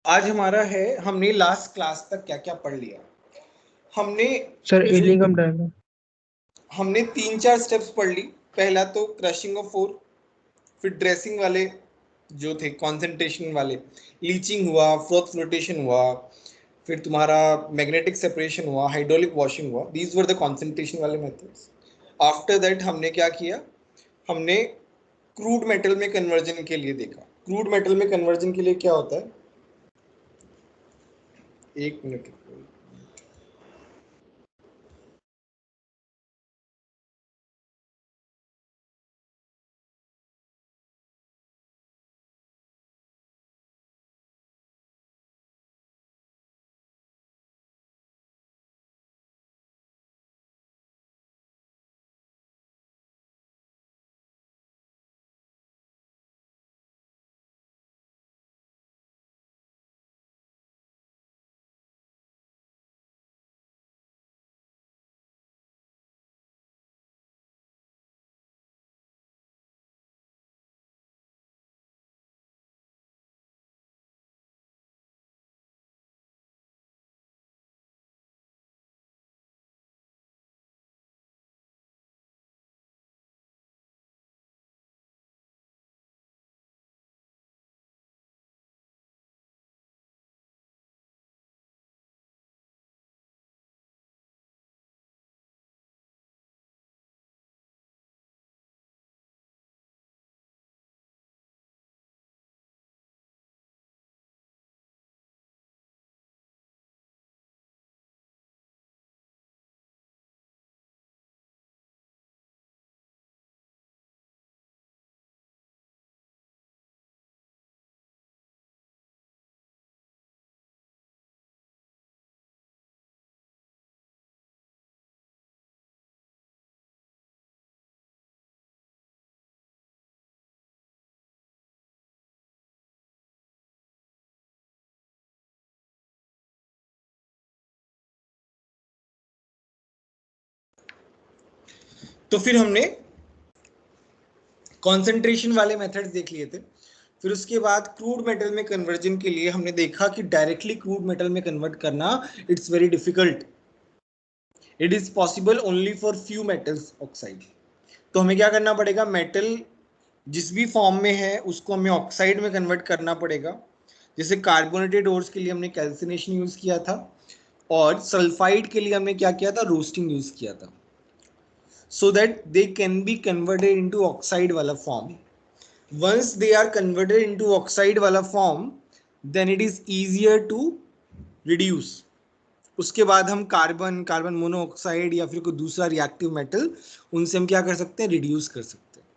आज हमारा है, हमने लास्ट क्लास तक क्या क्या पढ़ लिया। हमने सर जो इलिंगम डायग्राम। हमने 3-4 स्टेप्स पढ़ ली। पहला तो क्रशिंग ऑफ ओर, फिर ड्रेसिंग वाले जो थे कॉन्सेंट्रेशन वाले, लीचिंग हुआ, फ्रोथ फ्लोटेशन हुआ, फिर तुम्हारा मैग्नेटिक सेपरेशन हुआ, हाइड्रोलिक वॉशिंग हुआ। दीज वर द कॉन्सेंट्रेशन वाले मेथड्स। आफ्टर दैट हमने क्या किया, हमने क्रूड मेटल में कन्वर्जन के लिए देखा। क्रूड मेटल में कन्वर्जन के लिए क्या होता है, एक मिनट। तो फिर हमने कॉन्सेंट्रेशन वाले मेथड्स देख लिए थे। फिर उसके बाद क्रूड मेटल में कन्वर्जन के लिए हमने देखा कि डायरेक्टली क्रूड मेटल में कन्वर्ट करना it's very difficult. It is possible only for few metals oxide. तो हमें क्या करना पड़ेगा, मेटल जिस भी फॉर्म में है उसको हमें ऑक्साइड में कन्वर्ट करना पड़ेगा। जैसे कार्बोनेटेड ओर्स के लिए हमने कैल्सिनेशन यूज किया था, और सल्फाइड के लिए हमने क्या किया था, रोस्टिंग यूज किया था, so that they can be converted into oxide wala form. Once they are converted into oxide wala form, then it is easier to reduce. उसके बाद हम कार्बन, कार्बन मोनोऑक्साइड या फिर कोई दूसरा रिएक्टिव मेटल, उनसे हम क्या कर सकते हैं, रिड्यूस कर सकते हैं।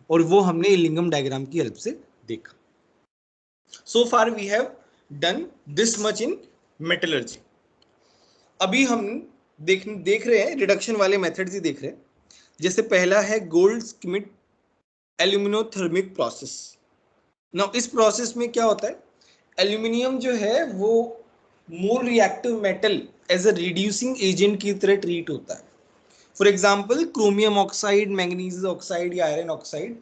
और वो हमने इलिंगम डायग्राम की हेल्प से देखा। So far we have done this much in metallurgy. अभी हम देख रहे हैं रिडक्शन वाले मेथड्स ही देख रहे हैं। जैसे पहला है गोल्डस्मिथ एल्यूमिनोथर्मिक प्रोसेस। नाउ इस प्रोसेस में क्या होता है, एल्यूमिनियम जो है वो more reactive metal as a reducing agent की तरह ट्रीट होता है। For example chromium oxide, manganese oxide या आयरन ऑक्साइड,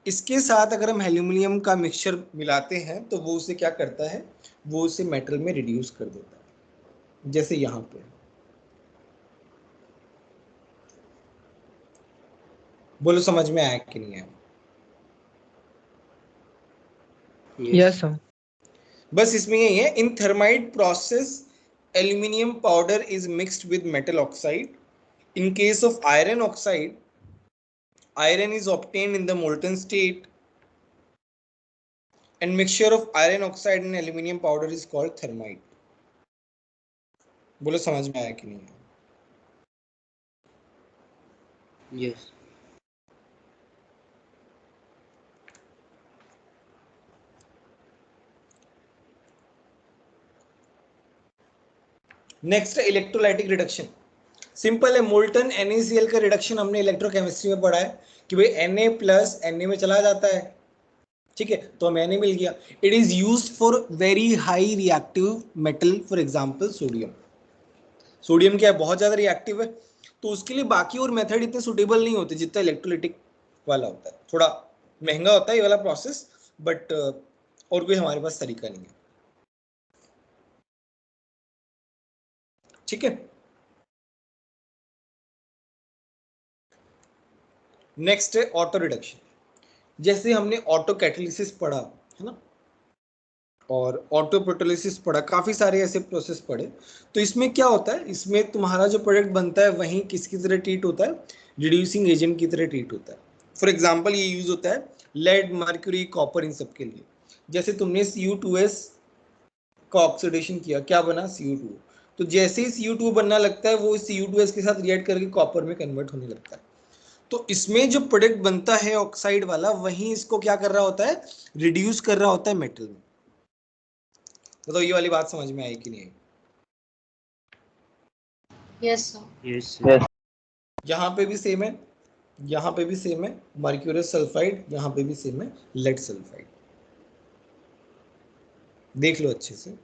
इसके साथ अगर हम एल्यूमिनियम का मिक्सचर मिलाते हैं तो वो उसे क्या करता है, वो उसे मेटल में रिड्यूस कर देता है। जैसे यहाँ पे बोलो समझ में आया कि नहीं आया। Yes sir. बस इसमें यही है, in thermite process aluminium powder is mixed with metal oxide. In case of iron oxide, iron is obtained in the molten state, and mixture of iron oxide and aluminium powder is called thermite. बोलो समझ में आया कि नहीं। Yes. Next electrolytic reduction. Simple है, molten NaCl का reduction हमने electrochemistry में पढ़ा है कि भाई Na प्लस Na में चला जाता है, ठीक है, तो हमें Na मिल गया। It is used for very high reactive metal, for example sodium. Sodium क्या है, बहुत ज्यादा रिएक्टिव है, तो उसके लिए बाकी और मेथड इतने सुटेबल नहीं होते जितना इलेक्ट्रोलाइटिक वाला होता है। थोड़ा महंगा होता है ये वाला प्रोसेस, बट और कोई हमारे पास तरीका नहीं है। ठीक है। नेक्स्ट है ऑटो रिडक्शन। जैसे हमने ऑटो कैटालिसिस पढ़ा है ना, और ऑटो प्रोटोलिसिस पढ़ा, काफी सारे ऐसे प्रोसेस पढ़े। तो इसमें क्या होता है, इसमें तुम्हारा जो प्रोडक्ट बनता है वहीं किसकी तरह ट्रीट होता है, रिड्यूसिंग एजेंट की तरह ट्रीट होता है। फॉर एग्जाम्पल ये यूज होता है लेड, मर्क्यूरी, कॉपर, इन सब के लिए। जैसे तुमने Cu2s का ऑक्सीडेशन किया, क्या बना, Cu2। तो जैसे ही Cu2 बनना लगता है वो Cu2s के साथ रिएक्ट करके कॉपर में कन्वर्ट होने लगता है। तो इसमें जो प्रोडक्ट बनता है ऑक्साइड वाला, वहीं इसको क्या कर रहा होता है, रिड्यूस कर रहा होता है मेटल में। तो ये वाली बात समझ में आई कि नहीं आई? Yes, sir. Yes, sir. यहाँ पे भी सेम है, यहाँ पे भी सेम है, मर्क्यूरस सल्फाइड, यहाँ पे भी सेम है, लेड सल्फाइड। देख लो अच्छे से।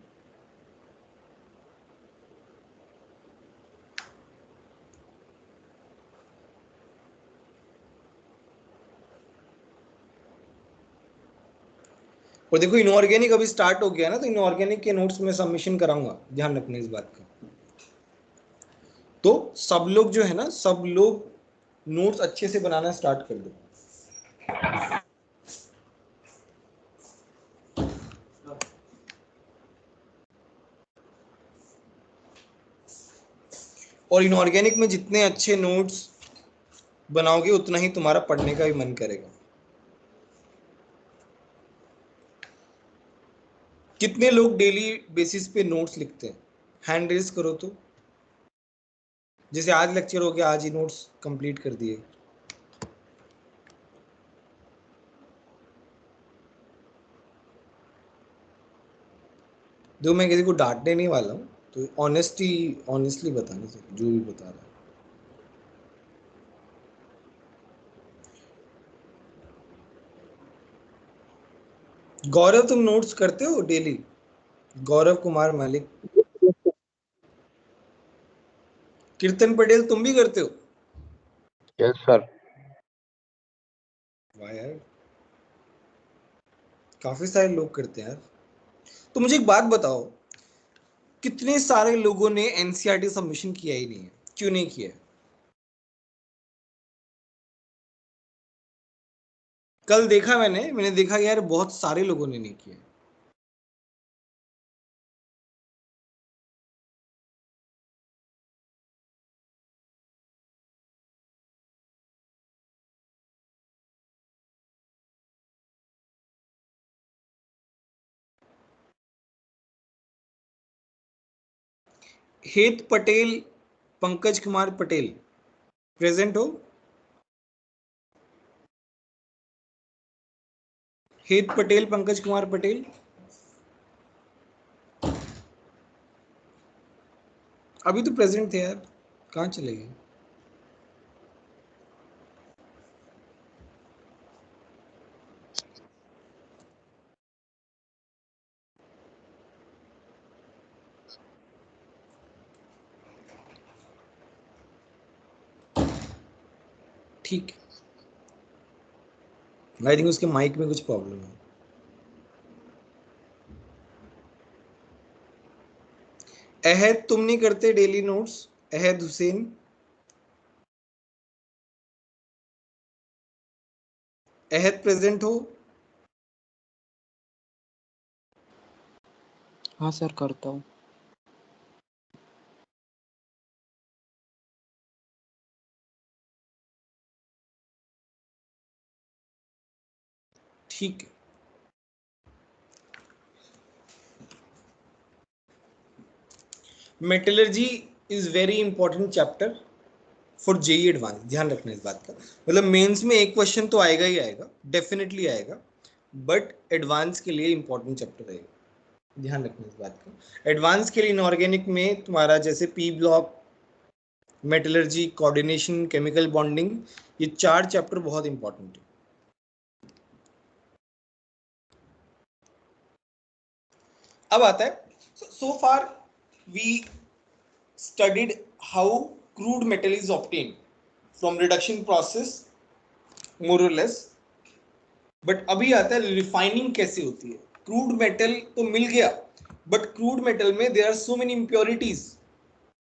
और देखो इनऑर्गेनिक अभी स्टार्ट हो गया ना, तो इनऑर्गेनिक के नोट्स में सबमिशन कराऊंगा, ध्यान रखना इस बात का। तो सब लोग जो है ना, सब लोग नोट्स अच्छे से बनाना स्टार्ट कर दो। और इनऑर्गेनिक में जितने अच्छे नोट्स बनाओगे उतना ही तुम्हारा पढ़ने का भी मन करेगा। कितने लोग डेली बेसिस पे नोट्स लिखते हैं, हैंड रेज करो तो। जैसे आज लेक्चर हो गया, आज ही नोट्स कंप्लीट कर दिए। जो मैं किसी को डांटने नहीं वाला हूँ, तो ऑनेस्टली बताने से जो भी बता रहा है। गौरव तुम नोट्स करते हो डेली? गौरव कुमार मलिक। कीर्तन पटेल तुम भी करते हो? Yes sir. वाह यार, काफी सारे लोग करते हैं यार। तो मुझे एक बात बताओ, कितने सारे लोगों ने एनसीईआरटी सबमिशन किया ही नहीं है, क्यों नहीं किया? कल देखा मैंने देखा यार बहुत सारे लोगों ने नहीं किया। हेत पटेल, पंकज कुमार पटेल प्रेजेंट हो? हेत पटेल, पंकज कुमार पटेल। अभी तो प्रेजेंट थे यार, कहाँ चले गए? ठीक, आई थिंक उसके माइक में कुछ प्रॉब्लम है। अहद तुम नहीं करते daily notes? Ahad Hussain, Ahad present हो? हाँ सर, करता हूँ। ठीक है। Metallurgy is very important chapter for JEE advance, ध्यान रखना इस बात का। मतलब मेंस में एक क्वेश्चन तो आएगा ही आएगा, डेफिनेटली आएगा, बट एडवांस के लिए इंपॉर्टेंट चैप्टर रहेगा, ध्यान रखना इस बात का। एडवांस के लिए इनऑर्गेनिक में तुम्हारा जैसे P block, metallurgy, coordination, chemical bonding, ये 4 चैप्टर बहुत इंपॉर्टेंट है। अब आता है, so far we studied how crude metal is obtained from reduction process more or less, but अभी आता है रिफाइनिंग कैसे होती है। क्रूड मेटल तो मिल गया, बट क्रूड मेटल में there are so many impurities,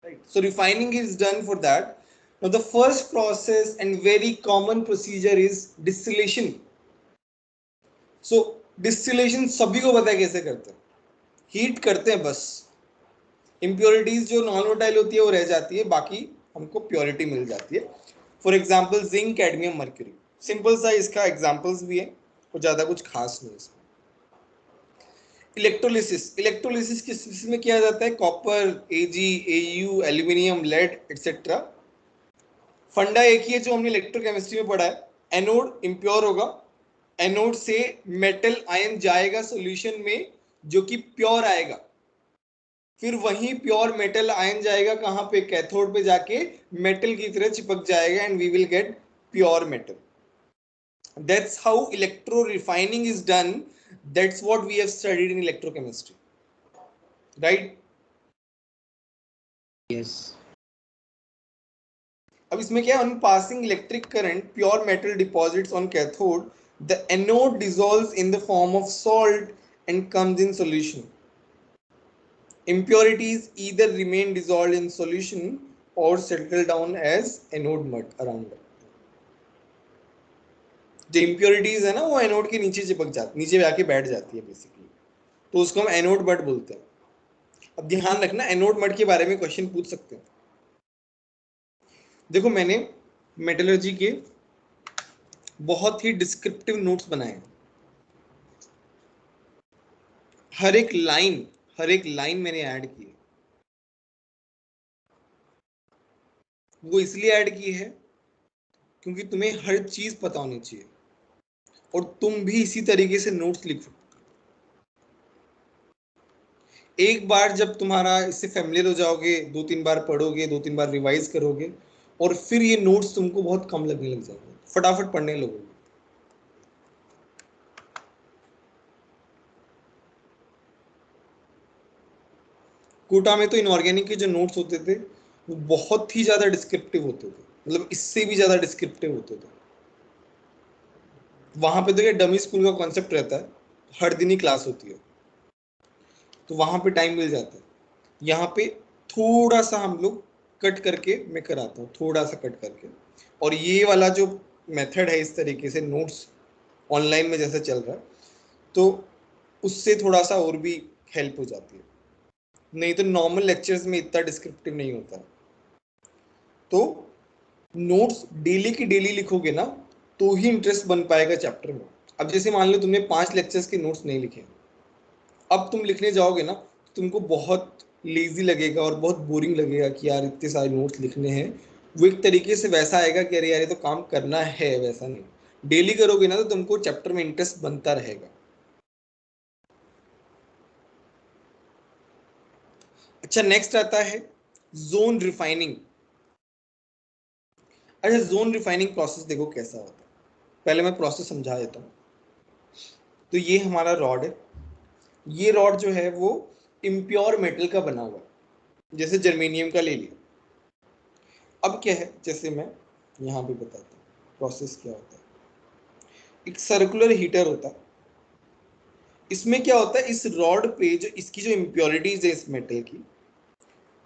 Right. So refining is done for that. Now the first process and very common procedure is distillation. So distillation सभी को पता है कैसे करते हैं, हीट करते हैं बस, इम्प्योरिटीज जो नॉन वोटाइल होती है वो रह जाती है, बाकी हमको प्योरिटी मिल जाती है. For example zinc, cadmium, mercury. Simple सा इसका एग्जाम्पल्स भी है और ज्यादा कुछ खास नहीं इसमें. इलेक्ट्रोलिसिस, इलेक्ट्रोलिसिस किस में किया जाता है? कॉपर, एजी, एयू, एल्यूमिनियम, लेड एक्सेट्रा. फंडा एक ही है जो हमने इलेक्ट्रोकेमिस्ट्री में पढ़ा है. एनोड इम्प्योर होगा, एनोड से मेटल आयन जाएगा सॉल्यूशन में जो कि प्योर आएगा, फिर वही प्योर मेटल आयन जाएगा कहां पे? कैथोड पे जाके मेटल की तरह चिपक जाएगा and we will get pure metal. That's how electro refining is done. That's what we have studied in electrochemistry, right? Yes. अब इसमें क्या है? On passing electric current, pure metal deposits on cathode, the anode dissolves in the form of salt and comes in solution. Impurities either remain dissolved in solution or settle down as anode mud around it. जो impurities है ना वो anode के नीचे चिपक जाती, नीचे आके बैठ जाती है बेसिकली, तो उसको हम एनोड मड बोलते हैं. अब ध्यान रखना, एनोड मड के बारे में क्वेश्चन पूछ सकते हैं. देखो मैंने मेटलर्जी के बहुत ही डिस्क्रिप्टिव नोट्स बनाए हैं. हर एक लाइन मैंने ऐड की है. वो इसलिए ऐड की है क्योंकि तुम्हें हर चीज पता होनी चाहिए और तुम भी इसी तरीके से नोट्स लिख सकते हो. एक बार जब तुम्हारा इससे फैमिलियर हो जाओगे, 2-3 बार पढ़ोगे, 2-3 बार रिवाइज करोगे और फिर ये नोट्स तुमको बहुत कम लगने लग जाएंगे, फटाफट पढ़ने लगोगे. कोटा में तो इनऑर्गेनिक के जो नोट्स होते थे वो बहुत ही ज्यादा डिस्क्रिप्टिव होते थे, मतलब इससे भी ज्यादा डिस्क्रिप्टिव होते थे. वहां पे तो ये डमी स्कूल का कॉन्सेप्ट रहता है, हर दिन ही क्लास होती है तो वहां पे टाइम मिल जाता है. यहाँ पे थोड़ा सा हम लोग कट करके मैं कराता हूँ, थोड़ा सा कट करके. और ये वाला जो मेथड है इस तरीके से नोट्स ऑनलाइन में जैसे चल रहा है, तो उससे थोड़ा सा और भी हेल्प हो जाती है. नहीं तो नॉर्मल लेक्चर्स में इतना डिस्क्रिप्टिव नहीं होता. तो नोट्स डेली की डेली लिखोगे ना तो ही इंटरेस्ट बन पाएगा चैप्टर में. अब जैसे मान लो तुमने 5 लेक्चर्स के नोट्स नहीं लिखे, अब तुम लिखने जाओगे ना तुमको बहुत लेजी लगेगा और बहुत बोरिंग लगेगा कि यार इतने सारे नोट्स लिखने हैं. वो एक तरीके से वैसा आएगा कि अरे यार ये तो काम करना है, वैसा नहीं. डेली करोगे ना तो तुमको चैप्टर में इंटरेस्ट बनता रहेगा. अच्छा, नेक्स्ट आता है जोन रिफाइनिंग. अच्छा, जोन रिफाइनिंग प्रोसेस देखो कैसा होता है. पहले मैं प्रोसेस समझा देता हूँ. तो ये हमारा रॉड है. ये रॉड जो है वो इम्प्योर मेटल का बना हुआ है, जैसे जर्मेनियम का ले लिया. अब क्या है, जैसे मैं यहाँ पे बताता हूँ प्रोसेस क्या होता है. एक सर्कुलर हीटर होता है. इसमें क्या होता है, इस रॉड पे जो इसकी जो इम्प्योरिटीज है इस मेटल की,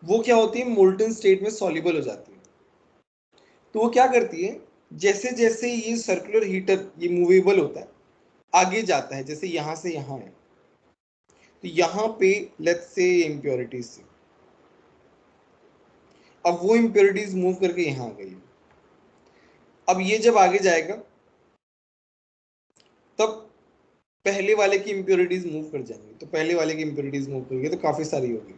वो क्या होती है, मोल्टन स्टेट में सॉल्युबल हो जाती है. तो वो क्या करती है, जैसे जैसे ये सर्कुलर हीटर ये मूवेबल होता है, आगे जाता है, जैसे यहाँ से यहाँ है, तो यहाँ पे लेट्स से इम्प्योरिटीज से, अब वो इम्प्योरिटीज मूव करके यहाँ आ गई. अब ये जब आगे जाएगा तब पहले वाले की इम्प्योरिटीज मूव कर जाएंगे, तो पहले वाले की इम्प्योरिटीज मूव कर गई तो काफी सारी होगी.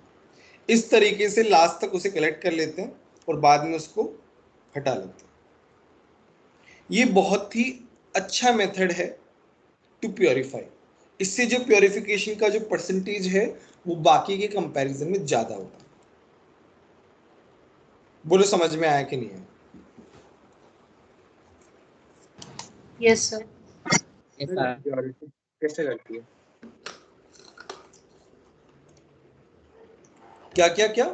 इस तरीके से लास्ट तक उसे कलेक्ट कर लेते हैं और बाद में उसको हटा लेते हैं. ये बहुत ही अच्छा मेथड है टू प्योरीफाई. इससे जो प्योरिफिकेशन का जो परसेंटेज है वो बाकी के कंपैरिजन में ज्यादा होता है. बोलो समझ में आया कि नहीं आया? Yes sir. Yes, sir. Purity कैसे करती है? क्या क्या क्या?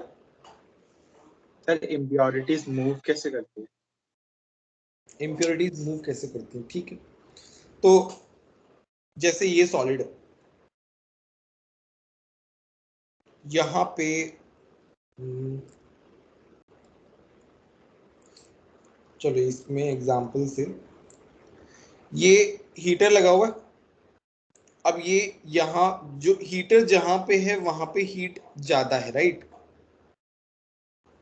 सर इम्प्योरिटीज मूव कैसे करती है? इम्प्योरिटीज मूव कैसे करती हैं, ठीक है. तो जैसे ये सॉलिड है, यहाँ पे चलो इसमें एग्जांपल से, ये हीटर लगा हुआ है। अब ये यहाँ जो हीटर जहां पे है वहां पे हीट ज्यादा है, राइट।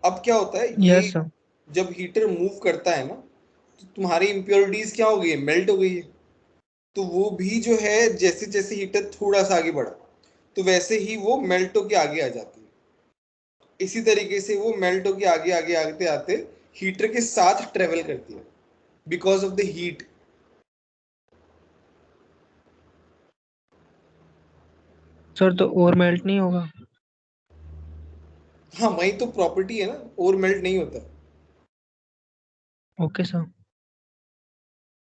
अब क्या होता है, ये Yes, sir. जब हीटर मूव करता है ना, तो तुम्हारी इम्प्योरिटीज क्या हो गई है, मेल्ट हो गई है। तो वो भी जो है, जैसे जैसे हीटर थोड़ा सा आगे बढ़ा, तो वैसे ही वो मेल्ट होके आगे आ जाती है। इसी तरीके से वो मेल्ट होके आगे आगे आते आते हीटर के साथ ट्रेवल करती है, because of the heat. Sir तो और मेल्ट नहीं होगा? हाँ, वही तो प्रॉपर्टी है ना, और मेल्ट नहीं होता। Okay sir.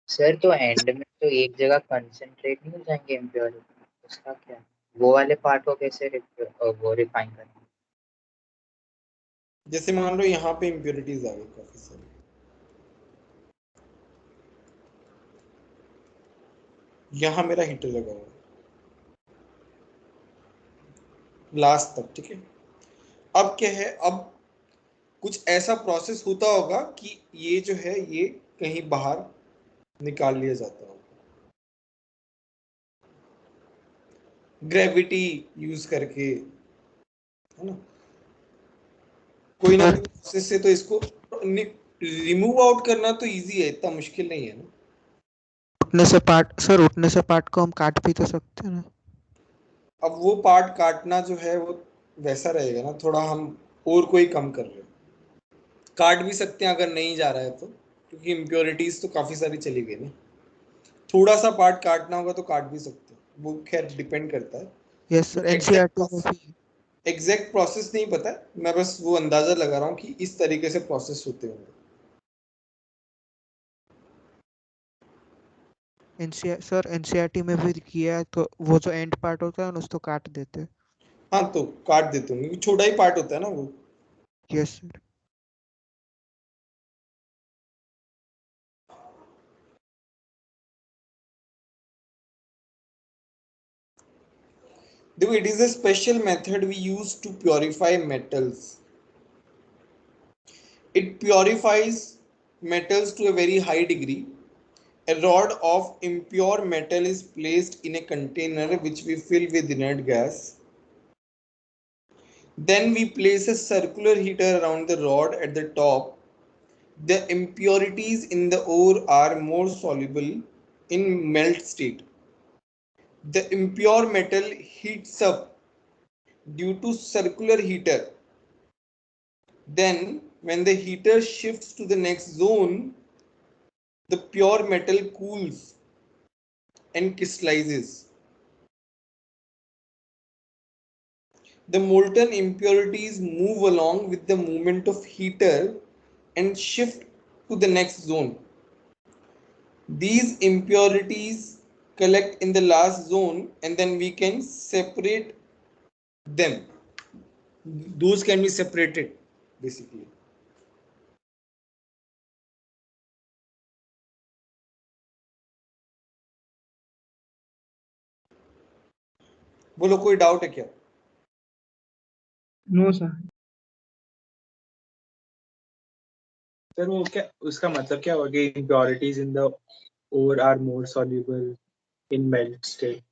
सर तो एंड में तो एक जगह कंसंट्रेट नहीं हो जाएंगे इम्प्योरिटी, उसका क्या, वो वाले पार्ट को कैसे वो रिफाइन करेंगे? जैसे मान लो यहाँ पे इम्प्योरिटीज आ गई काफी सारी, यहाँ मेरा हीटर लगा हुआ है लास्ट तक, ठीक है। अब क्या है, अब कुछ ऐसा प्रोसेस होता होगा कि ये जो है ये कहीं बाहर निकाल लिया जाता होगा, ग्रेविटी यूज करके, है ना। कोई ना कोई प्रोसेस से तो इसको रिमूव आउट करना तो इजी है, इतना मुश्किल नहीं है ना। उठने से पार्ट को हम काट भी तो सकते हैं ना। अब वो पार्ट काटना जो है वो वैसा रहेगा ना, थोड़ा हम और कोई कम कर रहे हैं। काट भी सकते हैं अगर नहीं जा रहा है तो, क्योंकि इम्प्योरिटीज तो काफी सारी चली गई ना। थोड़ा सा पार्ट काटना होगा तो काट भी सकते हैं, वो खैर डिपेंड करता है। यस सर, एनसीईआरटी में भी। एग्जैक्ट प्रोसेस नहीं पता है, मैं बस वो अंदाजा लगा रहा हूँ कि इस तरीके से प्रोसेस होते होंगे। एनसीईआरटी में भी किया है, तो वो जो एंड पार्ट होता है ना उसको काट देते हैं। हाँ, तो काट देते होंगे क्योंकि छोटा ही पार्ट होता है ना वो। Yes sir. देखो, it is a special method we use to purify metals. It purifies metals to a very high degree. A rod of impure metal is placed in a container which we fill with inert gas. Then we place a circular heater around the rod at the top. The impurities in the ore are more soluble in melt state. The impure metal heats up due to circular heater. Then when the heater shifts to the next zone, the pure metal cools and crystallizes. The molten impurities move along with the movement of heater and shift to the next zone. These impurities collect in the last zone and then we can separate them. Those can be separated basically. बोलो, कोई doubt है क्या? No sir. Sir वो क्या, उसका मतलब क्या होगा, impurities in the ore are more soluble in melt state?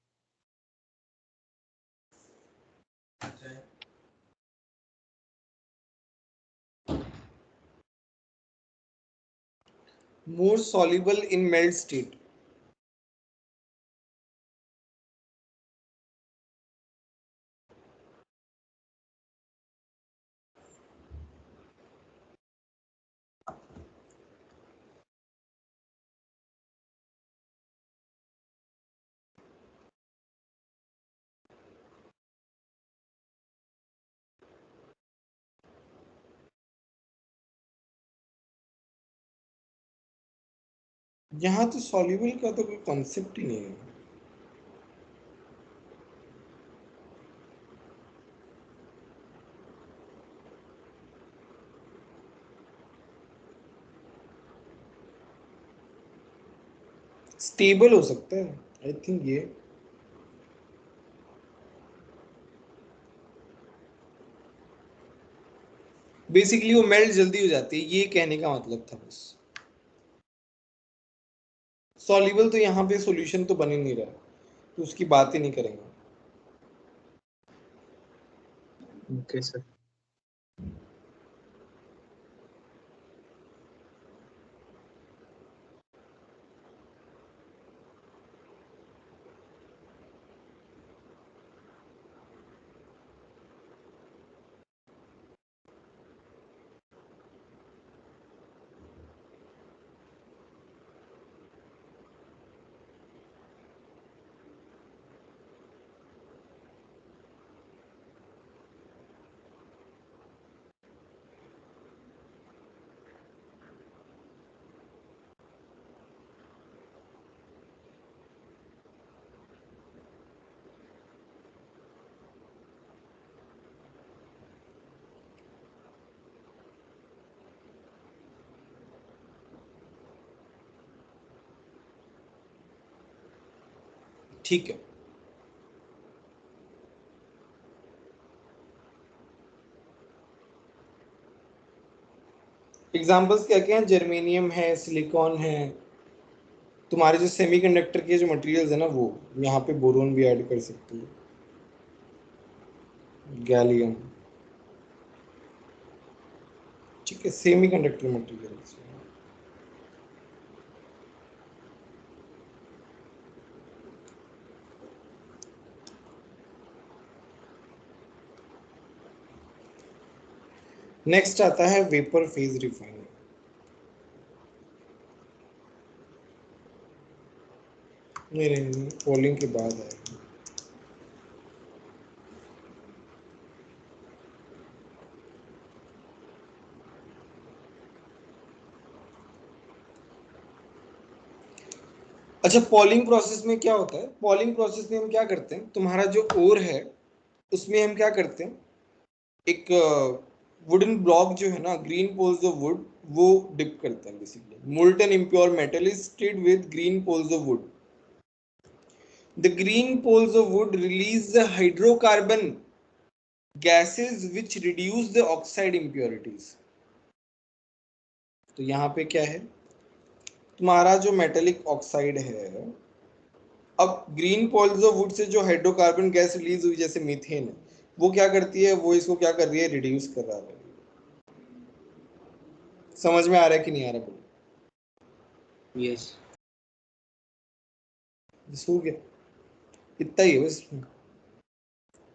More soluble in melt state. यहाँ तो soluble का तो कोई कॉन्सेप्ट ही नहीं है। स्टेबल हो सकता है, आई थिंक ये। बेसिकली वो मेल्ट जल्दी हो जाती है, ये कहने का मतलब था बस। सॉल्युबल तो यहाँ पे सॉल्यूशन तो बन ही नहीं रहा, तो उसकी बात ही नहीं करेंगे। Okay sir. ठीक है, एग्जांपल्स क्या क्या हैं? जर्मेनियम है, सिलिकॉन है, तुम्हारे जो सेमीकंडक्टर के जो मटेरियल्स है ना, वो यहाँ पे बोरोन भी ऐड कर सकती है, गैलियम, ठीक है, सेमीकंडक्टर मटेरियल्स। नेक्स्ट आता है वेपर फेज रिफाइनिंग। नहीं, पोलिंग के बाद आएगा। अच्छा, पॉलिंग प्रोसेस में क्या होता है? पॉलिंग प्रोसेस में हम क्या करते हैं, तुम्हारा जो ओर है उसमें हम क्या करते हैं, एक वुडन ब्लॉक जो है ना, ग्रीन पोल्स ऑफ वुड, वो डिप करते हैं basically. Molten impure metal is stirred with green poles of wood. The green poles of wood release the hydrocarbon gases which reduce the oxide impurities। तो यहाँ पे क्या है, तुम्हारा जो मेटेलिक ऑक्साइड है, अब green Paul's of would say जो हाइड्रोकार्बन गैस रिलीज हुई जैसे मीथेन है, वो क्या करती है, वो इसको क्या कर रही है, रिड्यूस कर रहा है। समझ में आ रहा है कि नहीं आ रहा? बोलो। यस। हो गया, इतना ही है बस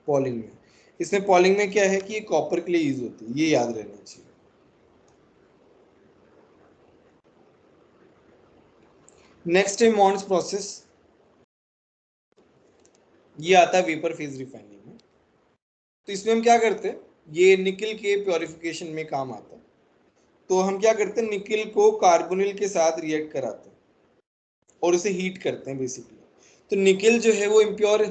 पॉलिंग में। इसमें पॉलिंग में क्या है कि ये कॉपर के लिए यूज होती है, ये याद रहना चाहिए। नेक्स्ट है मॉन्स प्रोसेस। ये आता है वेपर फेज रिफाइनिंग में। तो इसमें हम क्या करते हैं, ये निकल के प्योरिफिकेशन में काम आता है। तो हम क्या करते हैं, निकल को कार्बोनिल के साथ रिएक्ट कराते हैं और उसे हीट करते हैं बेसिकली। तो निकल जो है वो इम्प्योर है,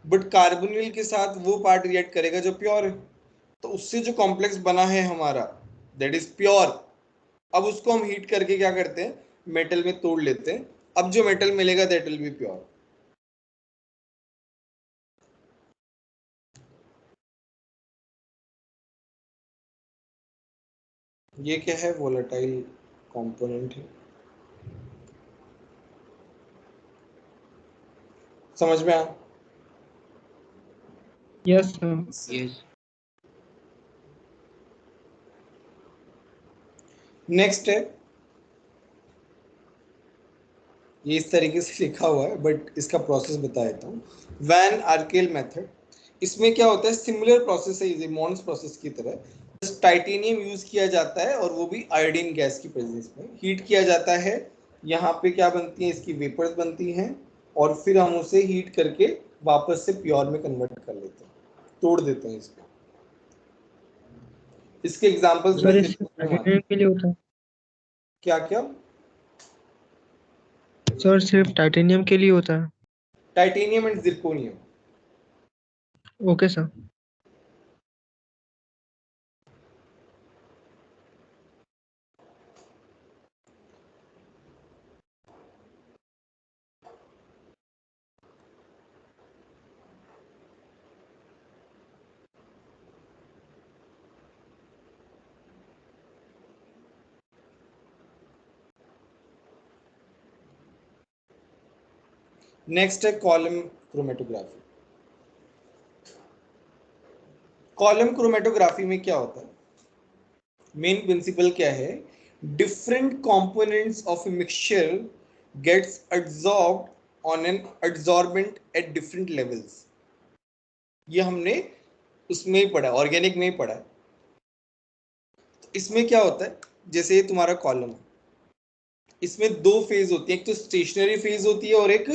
बट कार्बोनिल के साथ वो पार्ट रिएक्ट करेगा जो प्योर है, तो उससे जो कॉम्प्लेक्स बना है हमारा, दैट इज प्योर। अब उसको हम हीट करके क्या करते हैं, मेटल में तोड़ लेते हैं। अब जो मेटल मिलेगा दैट विल बी प्योर। ये क्या है, वोलेटाइल कंपोनेंट है। समझ में आ? Yes sir. यस। नेक्स्ट है, ये इस तरीके से लिखा हुआ है बट इसका प्रोसेस बता देता हूँ। वैन आर्केल मेथड, इसमें क्या होता है, सिमिलर प्रोसेस है ये मॉन्स प्रोसेस की तरह। टाइटेनियम यूज किया जाता है और वो भी आयोडीन गैस की प्रेजेंस में हीट किया जाता है। यहाँ पे क्या बनती है, इसकी वेपर्स बनती हैं और फिर हम उसे हीट करके वापस से प्योर में कन्वर्ट कर लेते हैं, तोड़ देते हैं इसको। इसके एग्जांपल्स में सर इससे zirconium आते टाइटेनियम हैं। के लिए होता है? क्या क्या? सर सिर्फ टाइटेनियम के लिए होता है? Titanium and zirconium. Okay sir. Next है कॉलम क्रोमेटोग्राफी। कॉलम क्रोमेटोग्राफी में क्या होता है, मेन प्रिंसिपल क्या है, different components of a mixture gets absorbed on an adsorbent at different levels. ये हमने उसमें ही पढ़ा, ऑर्गेनिक में ही पढ़ा है। तो इसमें क्या होता है, जैसे ये तुम्हारा कॉलम है, इसमें दो फेज होती है, एक तो स्टेशनरी फेज होती है और एक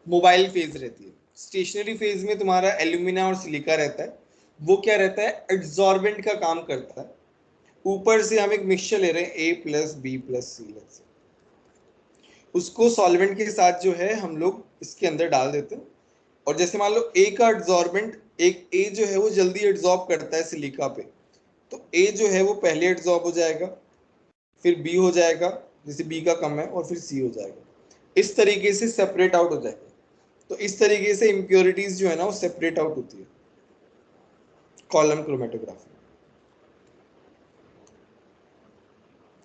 मोबाइल फेज रहती है। स्टेशनरी फेज में तुम्हारा एल्यूमिना और सिलिका रहता है, वो क्या रहता है, एड्सॉर्बेंट का काम करता है। ऊपर से हम एक मिक्सचर ले रहे हैं ए प्लस बी प्लस सी, उसको सॉल्वेंट के साथ जो है हम लोग इसके अंदर डाल देते हैं। और जैसे मान लो ए का एड्सॉर्बेंट, एक ए जो है वो जल्दी एड्सॉर्ब करता है सिलिका पे, तो ए जो है वो पहले एड्सॉर्ब हो जाएगा, फिर बी हो जाएगा, जैसे बी का कम है, और फिर सी हो जाएगा। इस तरीके से सेपरेट आउट हो जाएगा। तो इस तरीके से इम्प्योरिटीज जो है ना वो सेपरेट आउट होती है कॉलम क्रोमेटोग्राफी।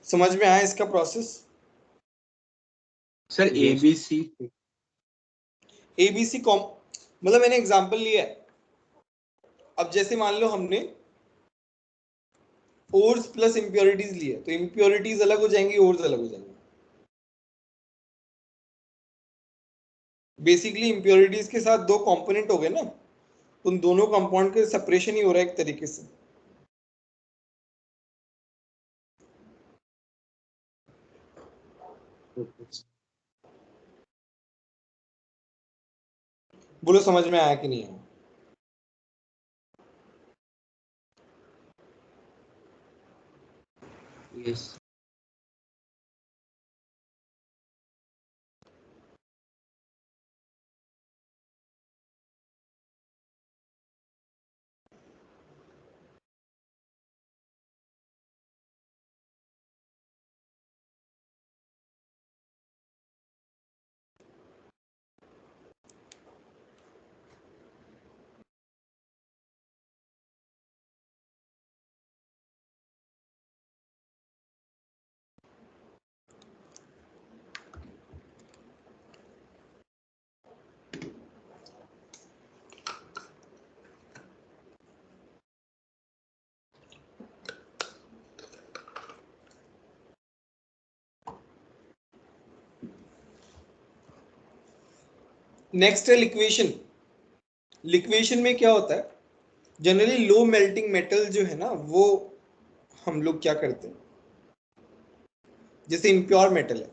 समझ में आया इसका process? Sir ABC ABC com मतलब मैंने एग्जांपल लिया है। अब जैसे मान लो हमने ओर्स प्लस इम्प्योरिटीज लिए, तो इम्प्योरिटीज अलग हो जाएंगी, ओर्स अलग हो जाएंगे। बेसिकली इम्प्योरिटीज के साथ दो कंपोनेंट हो गए ना, उन दोनों कंपाउंड के सेपरेशन ही हो रहा है एक तरीके से। बोलो समझ में आया कि नहीं आया? यस। नेक्स्ट है लिक्वेशन। लिक्वेशन में क्या होता है, जनरली लो मेल्टिंग मेटल जो है ना वो हम लोग क्या करते हैं, जैसे इम्प्योर मेटल है,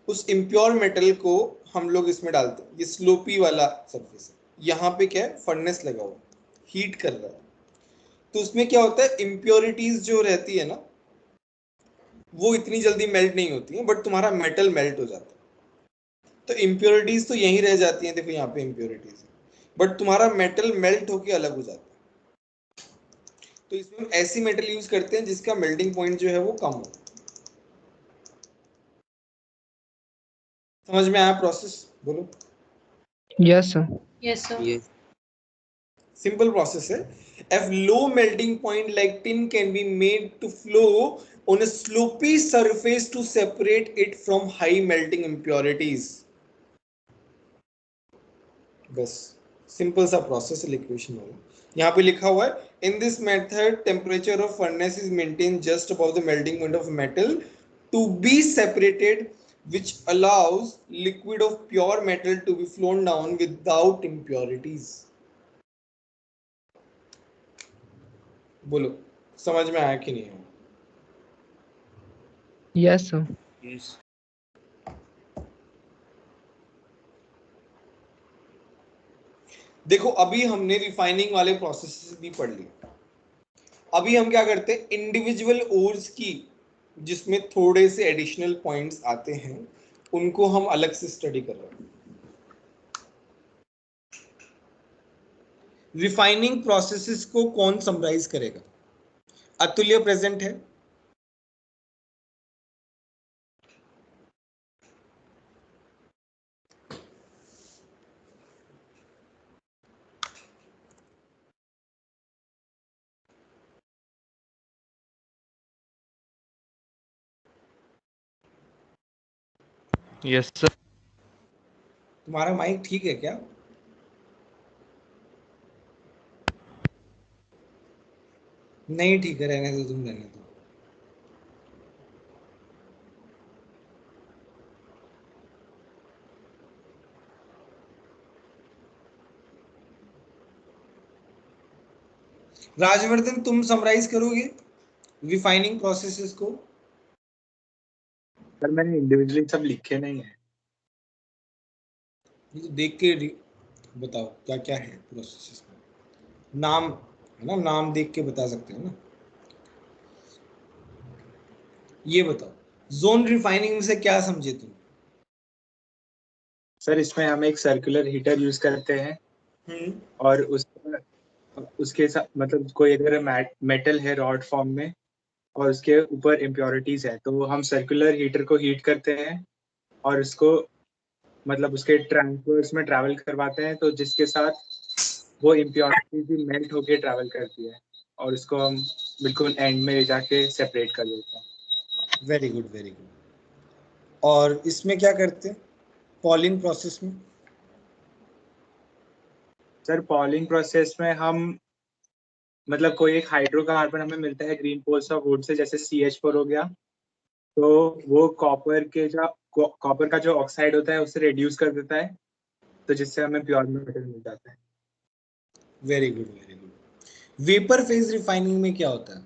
उस इम्प्योर मेटल को हम लोग इसमें डालते हैं। ये स्लोपी वाला सरफेस है, यहाँ पे क्या है, फर्नेस लगा हुआ, हीट कर रहा है। तो उसमें क्या होता है, इम्प्योरिटीज जो रहती है ना वो इतनी जल्दी मेल्ट नहीं होती है, बट तुम्हारा मेटल मेल्ट हो जाता है। तो इम्प्योरिटीज तो यहीं रह जाती हैं, देखो यहाँ पे इम्प्योरिटीज है, बट तुम्हारा मेटल मेल्ट होके अलग हो जाता है। तो इसमें हम ऐसी मेटल यूज करते हैं जिसका मेल्टिंग पॉइंट जो है वो कम हो। समझ में आया प्रोसेस? बोलो। Yes, sir. Yes, sir. Yes. Simple process है। A low melting point like tin can be made to flow on a slopy surface to separate it from high melting impurities. बस सिंपल सा process है liquation वाला। यहाँ पे लिखा हुआ है, in this method temperature of furnace is maintain just above the melting point of metal to be separated which allows liquid of pure metal to be flown down without impurities. बोलो समझ में आया कि नहीं आया? Yes, sir. यस। देखो अभी हमने रिफाइनिंग वाले प्रोसेस भी पढ़ लिए। अभी हम क्या करते हैं, इंडिविजुअल ओर्स की जिसमें थोड़े से एडिशनल पॉइंट्स आते हैं उनको हम अलग से स्टडी कर रहे हैं। रिफाइनिंग प्रोसेसेस को कौन समराइज करेगा? अतुल्य प्रेजेंट है? Yes, sir. तुम्हारा माइक ठीक है क्या? नहीं ठीक है, रहने दो, तुम रहने दो। राजवर्धन, तुम समराइज करोगे रिफाइनिंग प्रोसेसेस को? सर मैंने इंडिविजुअली सब लिखे नहीं है। ये तो देख के बताओ क्या क्या है प्रोसेसेस में। नाम है ना, नाम देख के बता सकते हो ना। ये बताओ, जोन रिफाइनिंग से क्या समझे तुम? सर इसमें हम एक सर्कुलर हीटर यूज करते हैं और उसके साथ मतलब कोई अगर मेटल है रॉड फॉर्म में और उसके ऊपर इम्प्योरिटीज है तो हम सर्कुलर हीटर को हीट करते हैं और उसको मतलब उसके ट्रांसवर्स में ट्रैवल करवाते हैं, तो जिसके साथ वो इम्प्योरिटीज भी मेल्ट होके ट्रैवल करती है और उसको हम बिल्कुल एंड में ले जाके सेपरेट कर देते हैं। Very good, very good. और इसमें क्या करते हैं पॉलिंग प्रोसेस में? सर पॉलिंग प्रोसेस में हम मतलब कोई एक हाइड्रोकार्बन हमें मिलता है green poles of would say, जैसे CH4 हो गया, तो वो कॉपर का जो ऑक्साइड होता है उसे रिड्यूस कर देता है, तो जिससे हमें प्योर मेटल मिल जाता है। Very good, very good. Vapour phase refining में क्या होता है?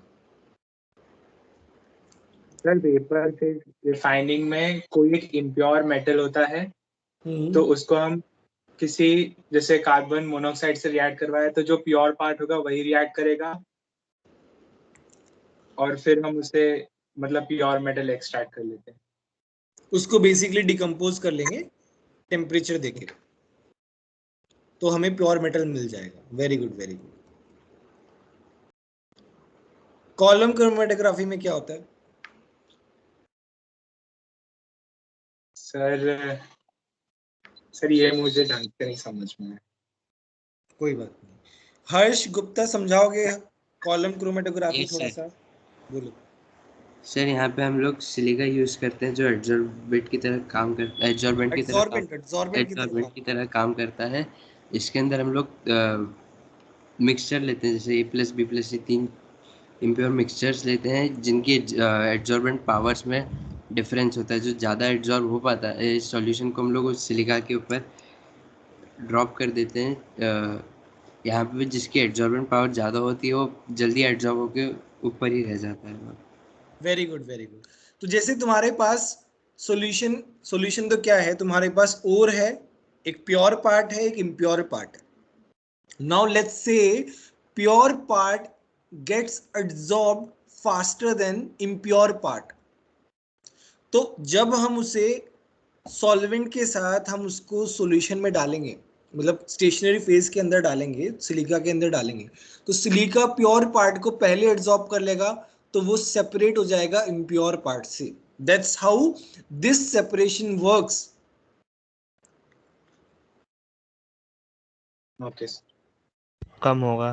सर वेपर फेज रिफाइनिंग में कोई एक इम्प्योर मेटल होता है, तो उसको हम किसी जैसे कार्बन मोनोऑक्साइड से रिएक्ट करवाए तो जो प्योर पार्ट होगा वही रिएक्ट करेगा और फिर हम उसे मतलब प्योर मेटल एक्सट्रैक्ट कर लेते हैं। उसको बेसिकली डिकम्पोज कर लेंगे टेम्परेचर देके, तो हमें प्योर मेटल मिल जाएगा। Very good, very good. Column chromatography में क्या होता है? सर ये मुझे ढंग से नहीं समझ में है। कोई बात नहीं, हर्ष गुप्ता समझाओगे कॉलम क्रोमेटोग्राफी यस थोड़ा सर। सा? बोलो। सर यहाँ पे हम लोग सिलिका यूज करते हैं जो एडजॉर्बेंट की तरह काम करता है, एडजॉर्बेंट की तरह काम एड्सॉर्बेंट की तरह एडजॉर्बेंट की तरह काम करता है। इसके अंदर हम लोग मिक्सचर लेते हैं, जैसे A+B+C 3 इम्प्योर मिक्सचर्स लेते हैं जिनकी एडजॉर्बेंट पावर्स में डिफरेंस होता है। जो ज़्यादा एडजॉर्ब हो पाता है इस सॉल्यूशन को हम लोग उस सिलिका के ऊपर ड्रॉप कर देते हैं। यहाँ पे जिसकी एडजॉर्बेंट पावर ज़्यादा होती है वो जल्दी एडजॉर्ब होके ऊपर ही रह जाता है। Very good, very good. तो जैसे तुम्हारे पास सॉल्यूशन सॉल्यूशन तो क्या है, तुम्हारे पास ओर है, एक प्योर पार्ट है, एक इम्प्योर पार्ट है। Now let's say pure part gets absorbed faster than impure part. तो जब हम उसे सॉल्वेंट के साथ हम उसको सॉल्यूशन में डालेंगे, मतलब स्टेशनरी फेज के अंदर डालेंगे, सिलिका के अंदर डालेंगे, तो सिलिका प्योर पार्ट को पहले एब्जॉर्ब कर लेगा, तो वो सेपरेट हो जाएगा इम्प्योर पार्ट से। That's how this separation works. Okay. कम होगा।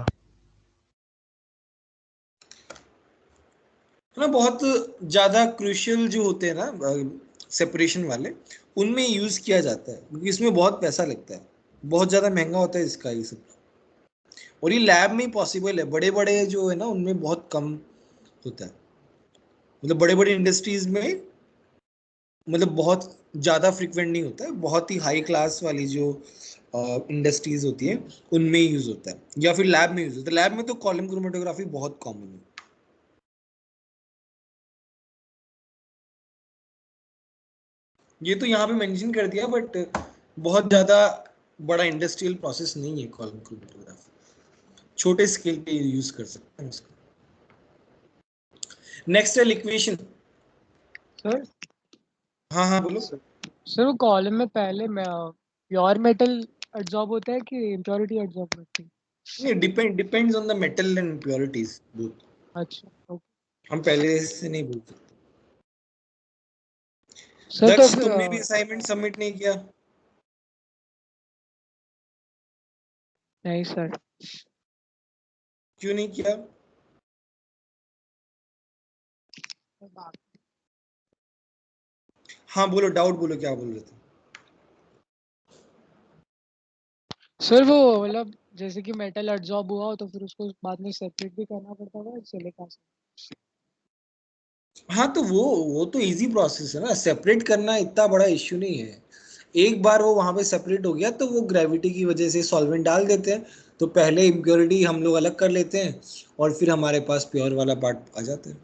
है ना, बहुत ज्यादा क्रूशियल जो होते हैं ना सेपरेशन वाले, उनमें यूज किया जाता है क्योंकि इसमें बहुत पैसा लगता है, बहुत ज्यादा महंगा होता है इसका ये सब। और ये लैब में ही पॉसिबल है, बड़े बड़े जो है ना उनमें बहुत कम होता है। मतलब बड़े बड़े इंडस्ट्रीज में मतलब बहुत ज़्यादा फ्रिक्वेंट नहीं होता है, बहुत ही हाई क्लास वाली जो इंडस्ट्रीज होती है उनमें यूज होता है, या फिर लैब में यूज होता है। लैब में तो कॉलम क्रोमेटोग्राफी बहुत कॉमन है। ये तो यहाँ पे मेंशन कर दिया, बट बहुत ज़्यादा बड़ा इंडस्ट्रियल प्रोसेस नहीं है कॉलम क्रोमेटोग्राफी, छोटे स्केल पे यूज कर सकते हैं इसको। नेक्स्ट है लिक्वेशन। सर हाँ हाँ बोलो। सर वो कॉलम में पहले प्योर मेटल एब्जॉर्ब होता है कि इम्प्योरिटी एब्जॉर्ब होती है? ये depends on the metal and impurities both. अच्छा ओके। हम पहले से नहीं बोल सकते। सर तो दक्ष, फिर तुमने भी असाइनमेंट सबमिट नहीं किया? नहीं सर। क्यों नहीं किया? हाँ बोलो, डाउट बोलो, क्या बोल रहे थे? सर वो मतलब जैसे कि मेटल एब्जॉर्ब हुआ हो तो फिर उसको बाद में सेपरेट भी करना पड़ता होगा सिलिका से। हाँ तो वो तो इजी प्रोसेस है ना, सेपरेट करना इतना बड़ा इश्यू नहीं है। एक बार वो वहां पे सेपरेट हो गया तो वो ग्रेविटी की वजह से सॉल्वेंट डाल देते हैं, तो पहले इम्प्योरिटी हम लोग अलग कर लेते हैं और फिर हमारे पास प्योर वाला पार्ट आ जाता है।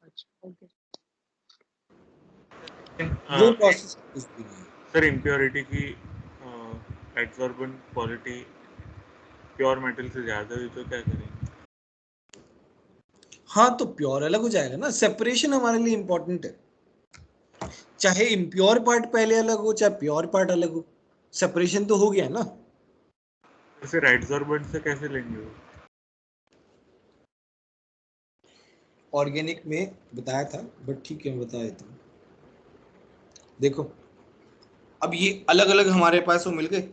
अच्छा ओके। वो प्रोसेस कुछ भी नहीं है। सर इम्प्योरिटी की एड्सॉर्बेंट क्वालिटी प्योर मेटल से ज़्यादा हुई तो क्या करेंगे? हाँ तो प्योर अलग हो जाएगा ना, सेपरेशन हमारे लिए इंपॉर्टेंट है। चाहे इम्प्योर पार्ट पहले अलग हो चाहे प्योर पार्ट अलग हो, सेपरेशन तो हो गया ना। फिर एड्सॉर्बेंट से कैसे लेंगे वो? ऑर्गेनिक में बताया था, बट ठीक है मैं बता देता हूँ। देखो अब ये अलग अलग हमारे पास वो मिल गए।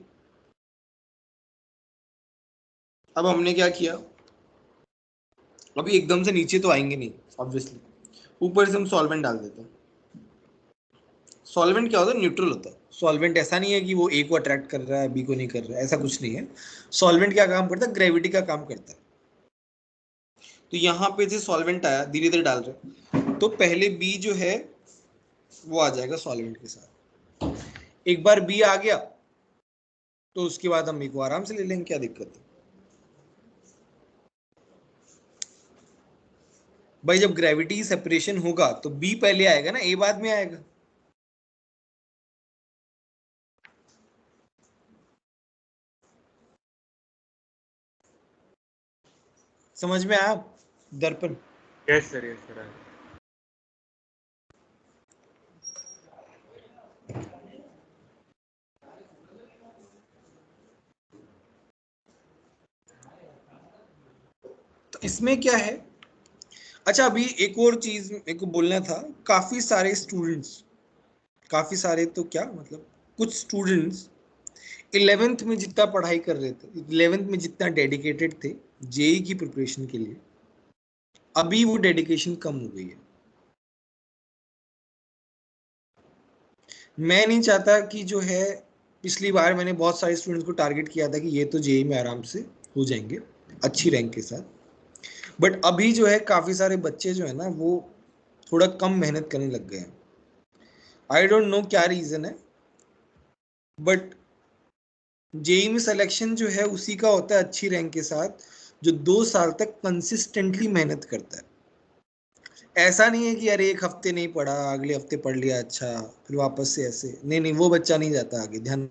अब हमने क्या किया, अभी एकदम से नीचे तो आएंगे नहीं ऑब्वियसली, ऊपर से हम सॉल्वेंट डाल देते हैं। सॉल्वेंट क्या होता है, न्यूट्रल होता है सॉल्वेंट। ऐसा नहीं है कि वो ए को अट्रैक्ट कर रहा है बी को नहीं कर रहा है, ऐसा कुछ नहीं है। सॉल्वेंट क्या काम करता है, ग्रेविटी का काम करता है। तो यहाँ पे से सॉल्वेंट आया, धीरे धीरे डाल रहे, तो पहले बी जो है वो आ जाएगा सॉल्वेंट के साथ। एक बार बी आ गया तो उसके बाद हम बी को आराम से ले लेंगे, क्या दिक्कत है भाई। जब ग्रेविटी सेपरेशन होगा तो बी पहले आएगा ना, ए बाद में आएगा। समझ में आया दर्पण? यस सर तो इसमें क्या है, अच्छा अभी एक और चीज मेरे को बोलना था। काफी सारे स्टूडेंट्स, काफी सारे तो क्या मतलब कुछ स्टूडेंट्स 11th में जितना पढ़ाई कर रहे थे, 11th में जितना डेडिकेटेड थे जेई की प्रिपरेशन के लिए, अभी वो डेडिकेशन कम हो गई है। मैं नहीं चाहता कि जो है, पिछली बार मैंने बहुत सारे स्टूडेंट्स को टारगेट किया था कि ये तो जेई में आराम से हो जाएंगे अच्छी रैंक के साथ, बट अभी जो है काफी सारे बच्चे जो है ना वो थोड़ा कम मेहनत करने लग गए हैं। आई डोंट नो क्या रीजन है, बट जेई में सिलेक्शन जो है उसी का होता है अच्छी रैंक के साथ जो 2 साल तक कंसिस्टेंटली मेहनत करता है। ऐसा नहीं है कि यार एक हफ्ते नहीं पढ़ा अगले हफ्ते पढ़ लिया अच्छा फिर वापस से ऐसे, नहीं नहीं वो बच्चा नहीं जाता आगे, ध्यान।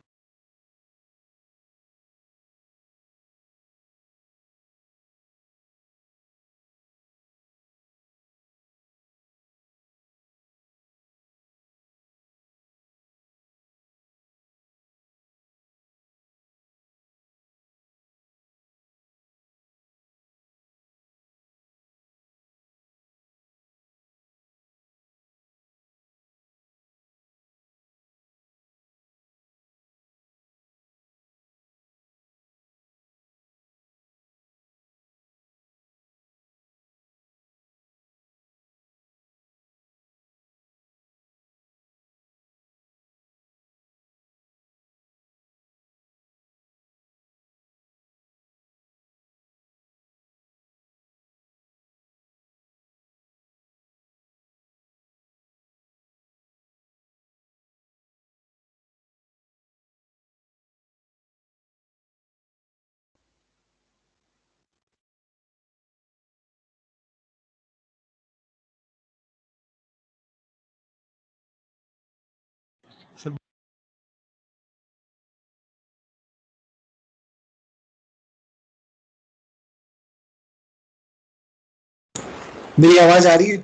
मेरी आवाज आ रही है?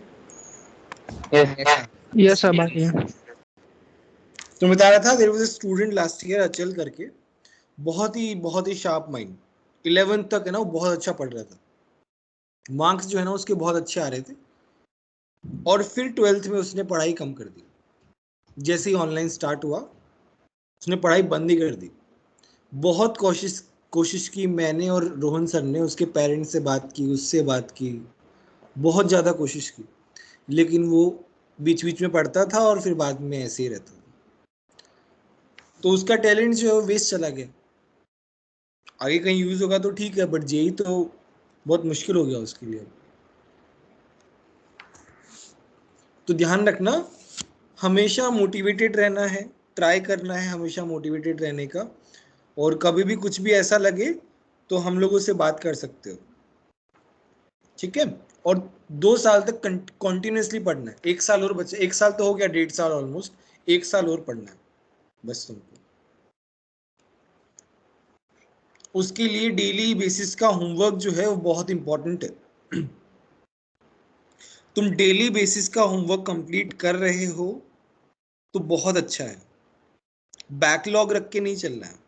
यस अब आ रही है। तो मैं बता रहा था, there was a student last year Achal करके, बहुत ही शार्प माइंड, 11th तक है ना वो बहुत अच्छा पढ़ रहा था, मार्क्स जो है ना उसके बहुत अच्छे आ रहे थे, और फिर 12th में उसने पढ़ाई कम कर दी। जैसे ही ऑनलाइन स्टार्ट हुआ उसने पढ़ाई बंद ही कर दी। बहुत कोशिश की मैंने और रोहन सर ने, उसके पेरेंट्स से बात की, उससे बात की, बहुत ज़्यादा कोशिश की, लेकिन वो बीच बीच में पढ़ता था और फिर बाद में ऐसे ही रहता था। तो उसका टैलेंट जो है वेस्ट चला गया। आगे कहीं यूज होगा तो ठीक है, बट जेई तो बहुत मुश्किल हो गया उसके लिए। तो ध्यान रखना, हमेशा मोटिवेटेड रहना है, ट्राई करना है हमेशा मोटिवेटेड रहने का, और कभी भी कुछ भी ऐसा लगे तो हम लोगों से बात कर सकते हो, ठीक है। और 2 साल तक कंटिन्यूसली पढ़ना है। 1 साल और बचे, 1 साल तो हो गया, 1.5 साल ऑलमोस्ट, 1 साल और पढ़ना है बस तुमको। उसके लिए डेली बेसिस का होमवर्क जो है वो बहुत इंपॉर्टेंट है। तुम डेली बेसिस का होमवर्क कंप्लीट कर रहे हो तो बहुत अच्छा है, बैकलॉग रख के नहीं चलना है।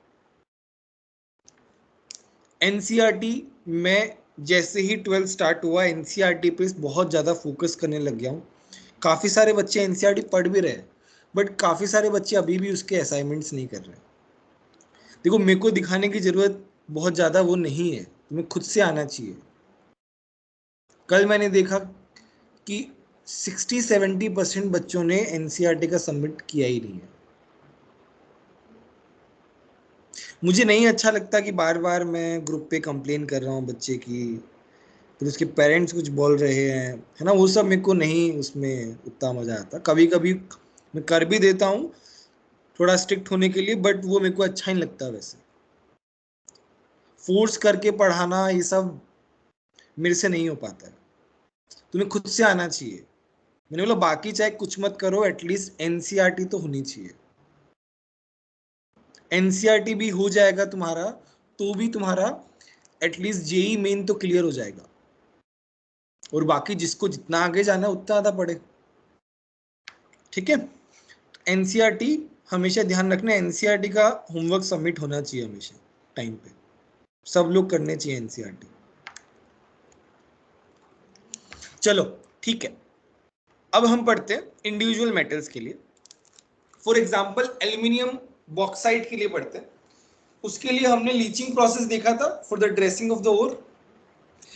एनसीईआरटी में जैसे ही 12th स्टार्ट हुआ, एनसीईआरटी पे बहुत ज़्यादा फोकस करने लग गया हूँ। काफ़ी सारे बच्चे एनसीईआरटी पढ़ भी रहे, बट काफ़ी सारे बच्चे अभी भी उसके असाइनमेंट्स नहीं कर रहे। देखो, मेरे को दिखाने की ज़रूरत बहुत ज़्यादा वो नहीं है, तुम्हें खुद से आना चाहिए। कल मैंने देखा कि 60-70% बच्चों ने एनसीईआरटी का सबमिट किया ही नहीं है। मुझे नहीं अच्छा लगता कि बार बार मैं ग्रुप पे कंप्लेन कर रहा हूँ बच्चे की, फिर उसके पेरेंट्स कुछ बोल रहे हैं, है ना, वो सब मेरे को नहीं उसमें उतना मजा आता। कभी कभी मैं कर भी देता हूँ थोड़ा स्ट्रिक्ट होने के लिए, बट वो मेरे को अच्छा नहीं लगता। वैसे फोर्स करके पढ़ाना ये सब मेरे से नहीं हो पाता है, तुम्हें खुद से आना चाहिए। मैंने बोला बाकी चाहे कुछ मत करो, एटलीस्ट एनसीईआरटी तो होनी चाहिए। एनसीईआरटी भी हो जाएगा तुम्हारा तो भी तुम्हारा एटलीस्ट जेई मेन तो क्लियर हो जाएगा, और बाकी जिसको जितना आगे जाना है उतना ज्यादा पढ़े, ठीक है। एनसीईआरटी हमेशा ध्यान रखना, एनसीईआरटी का होमवर्क सबमिट होना चाहिए हमेशा टाइम पे, सब लोग करने चाहिए एनसीईआरटी। चलो ठीक है, अब हम पढ़ते हैं इंडिविजुअल मेटल्स के लिए। फॉर एग्जांपल एल्यूमिनियम बॉक्साइट के लिए पढ़ते हैं। उसके लिए हमने लीचिंग प्रोसेस देखा था for the dressing of the ore.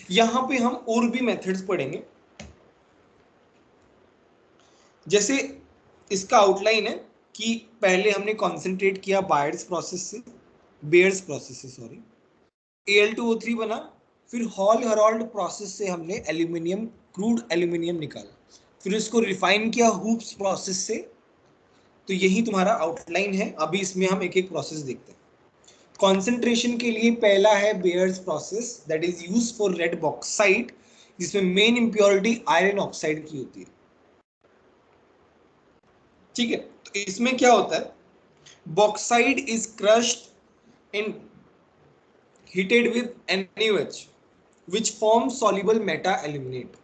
यहां पे हम और भी मेथड्स पढ़ेंगे। जैसे इसका आउटलाइन है कि पहले हमने कॉन्सेंट्रेट किया बेयर्स प्रोसेस से सॉरी, Al2O3 बना, फिर हॉल हेरोल्ड प्रोसेस से हमने एल्यूमिनियम, क्रूड एल्यूमिनियम निकाला, फिर इसको रिफाइन किया हूप्स प्रोसेस से। तो यही तुम्हारा आउटलाइन है। अभी इसमें हम एक एक प्रोसेस देखते हैं। कॉन्सेंट्रेशन के लिए पहला है bears process, that is used for red bauxite, जिसमें मेन इंप्योरिटी आयरन ऑक्साइड की होती है, ठीक है। तो इसमें क्या होता है, bauxite is crushed in heated with NaOH, which forms soluble meta-aluminate.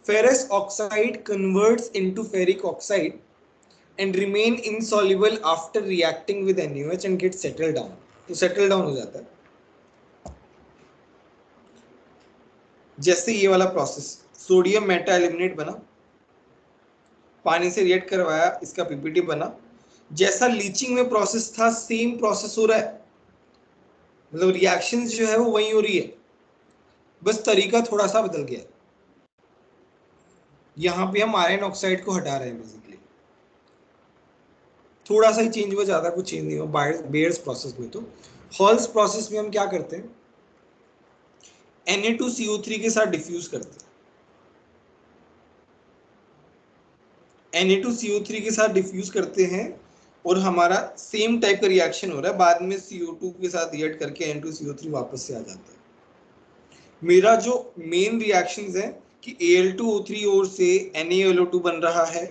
Ferrous oxide converts into ferric oxide and remain insoluble after reacting with NaOH and get settled down. तो settle down हो जाता है। जैसे ये वाला प्रोसेस, सोडियम मेटा एल्यूमिनेट बना, पानी से रिएक्ट करवाया, इसका पीपीटी बना। जैसा लीचिंग में प्रोसेस था सेम प्रोसेस हो रहा है, मतलब रिएक्शंस जो है वो वही हो रही है, बस तरीका थोड़ा सा बदल गया। यहाँ पे हम आयरन ऑक्साइड को हटा रहे हैं बेसिकली, थोड़ा सा ही चेंज हुआ, ज्यादा कुछ चेंज नहीं हुआ बेयर्स प्रोसेस में। तो हॉल्स प्रोसेस में हम क्या करते हैं, Na2CO3 के साथ डिफ्यूज करते हैं। Na2CO3 के साथ डिफ्यूज करते हैं और हमारा सेम टाइप का रिएक्शन हो रहा है, बाद में CO2 के साथ रिएक्ट करके Na2CO3 वापस से आ जाता है। मेरा जो मेन रिएक्शंस है कि Al2O3 और से NaLO2 बन रहा है,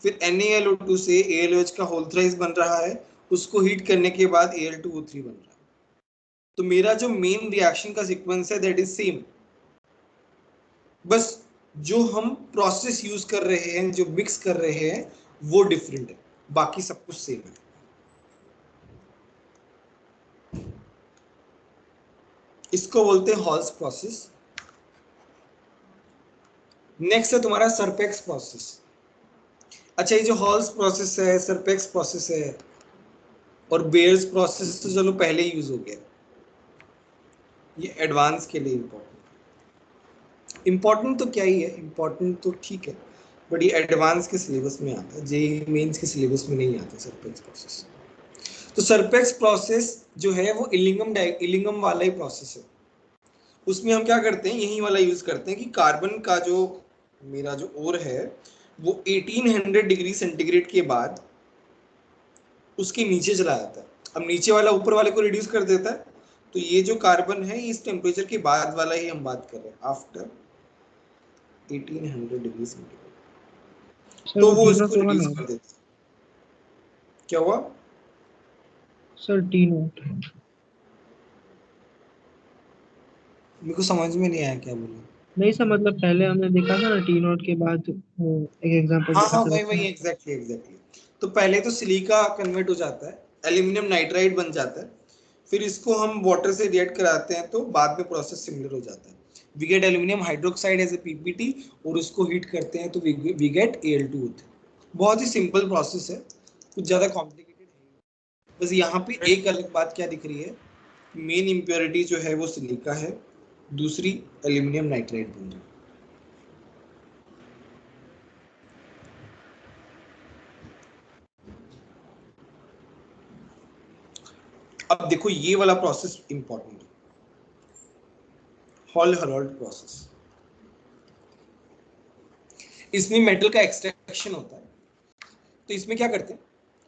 फिर NaLO2 से ALOH का होल थ्राइस बन रहा है, उसको हीट करने के बाद Al2O3 बन रहा है। तो मेरा जो मेन रिएक्शन का सीक्वेंस है दैट इज सेम, बस जो हम प्रोसेस यूज कर रहे हैं, जो मिक्स कर रहे हैं वो डिफरेंट है, बाकी सब कुछ सेम है। इसको बोलते हैं हॉल्स प्रोसेस। नेक्स्ट है तुम्हारा सरपेक्स प्रोसेस। अच्छा, ये जो हॉल्स प्रोसेस है, सरपेक्स प्रोसेस है और बेयर्स प्रोसेस तो चलो पहले ही यूज हो गया, ये एडवांस के लिए इंपॉर्टेंट तो क्या ही है, इंपॉर्टेंट तो ठीक है, बट ये एडवांस के सिलेबस में आता है, जेईई मेंस के सिलेबस में नहीं आता सरपेक्स प्रोसेस। तो सरपेक्स प्रोसेस जो है वो इलिंगम वाला ही प्रोसेस है। उसमें हम क्या करते हैं, यही वाला यूज करते हैं कि कार्बन का जो मेरा जो ओर है वो 1800 डिग्री सेंटीग्रेड के बाद उसके नीचे चला जाता है। अब नीचे वाला ऊपर वाले को रिड्यूस कर देता है, तो ये जो कार्बन है इस टेम्परेचर के बाद वाला ही हम बात कर रहे हैं, आफ्टर 1800 डिग्री सेंटीग्रेड। तो वो इसको रिड्यूस कर देता है। क्या हुआ सर? T note. मेरे को समझ में नहीं आया क्या बोला। नहीं सर, मतलब पहले हमने देखा था ना टी नोट के बाद वो एक एग्जांपल हाँ देखा हाँ था। वही एग्जैक्टली। तो पहले तो सिलिका कन्वर्ट हो जाता है, एल्यूमिनियम नाइट्राइड बन जाता है, फिर इसको हम वाटर से रिएक्ट कराते हैं तो बाद में प्रोसेस सिमिलर हो जाता है। We get aluminium hydroxide as a PPT और उसको हीट करते हैं तो वी गेट Al2O3। बहुत ही सिंपल प्रोसेस है, कुछ ज्यादा कॉम्प्लिकेटेड है। बस यहाँ पे एक अलग बात क्या दिख रही है, मेन इम्प्योरिटी जो है वो सिलिका है, दूसरी एल्यूमिनियम नाइट्राइड बन रही है। अब देखो ये वाला प्रोसेस इंपॉर्टेंट है, हॉल हेरोल्ड प्रोसेस। इसमें मेटल का एक्सट्रैक्शन होता है। तो इसमें क्या करते हैं,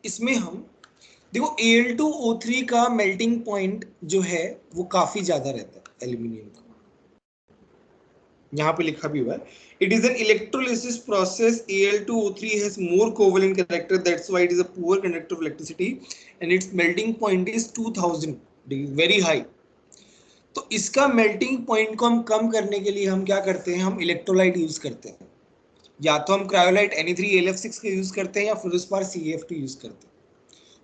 इसमें हम देखो Al2O3 का मेल्टिंग पॉइंट जो है वो काफी ज्यादा रहता है एल्यूमिनियम का, यहाँ पे लिखा भी हुआ है, it is an electrolysis process. Al2O3 has more covalent character, that's why it is a poor conductor of electricity and its melting point is 2000 degree, very high। तो इसका मेल्टिंग पॉइंट को हम कम करने के लिए हम क्या करते हैं, हम इलेक्ट्रोलाइट यूज करते हैं। या तो हम क्रायोलाइट Na3AlF6 का यूज करते हैं या फ्लोरोस्पार CaF2 यूज करते हैं।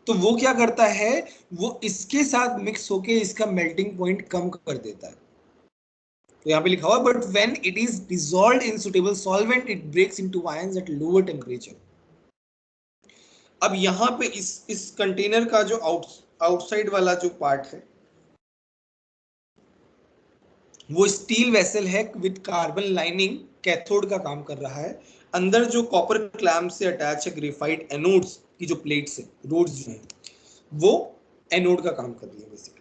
तो वो क्या करता है, वो इसके साथ मिक्स होके इसका मेल्टिंग पॉइंट कम कर देता है। तो यहाँ पे लिखा हुआ but when it is dissolved in suitable solvent it breaks into ions at lower temperature. अब यहाँ पे इस कंटेनर का जो आउटसाइड वाला जो पार्ट है वो स्टील वेसल है विद कार्बन लाइनिंग, कैथोड का काम कर रहा है। अंदर जो कॉपर क्लैम्प से अटैच है ग्रेफाइट एनोड्स की जो प्लेट्स है, रोड्स जो है वो एनोड का काम कर रही है बेसिकली।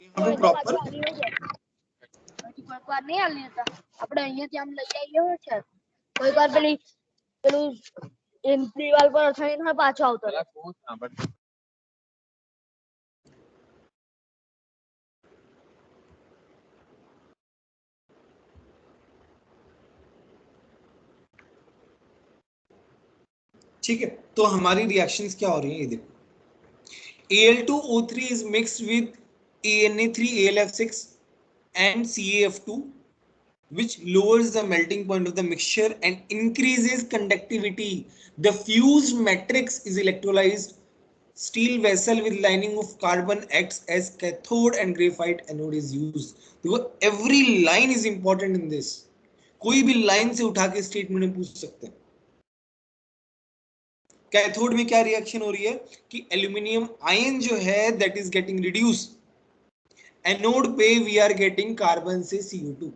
यहाँ पे प्रॉपर કોઈકવાર નહીં હાલી જતા આપણે અહીંયાથી આમ લઈ આવીએ હોય છે કોઈકવાર પેલું દિવાલ પર થઈને પાછો આવતો ठीक है। तो हमारी रिएक्शंस क्या हो रही हैं ये देखो, Al2O3 is mixed with Na3AlF6 and CaF2 which lowers the melting point of the mixture and increases conductivity. The fused matrix is electrolyzed. Steel vessel with lining of carbon acts as cathode and graphite anode is used. So every line is important in this. कोई भी line से उठा के statement में पूछ सकते हैं। Cathode में क्या रिएक्शन हो रही है कि एल्यूमिनियम आयन जो है that is getting reduce, anode पे वी आर गेटिंग कार्बन से CO2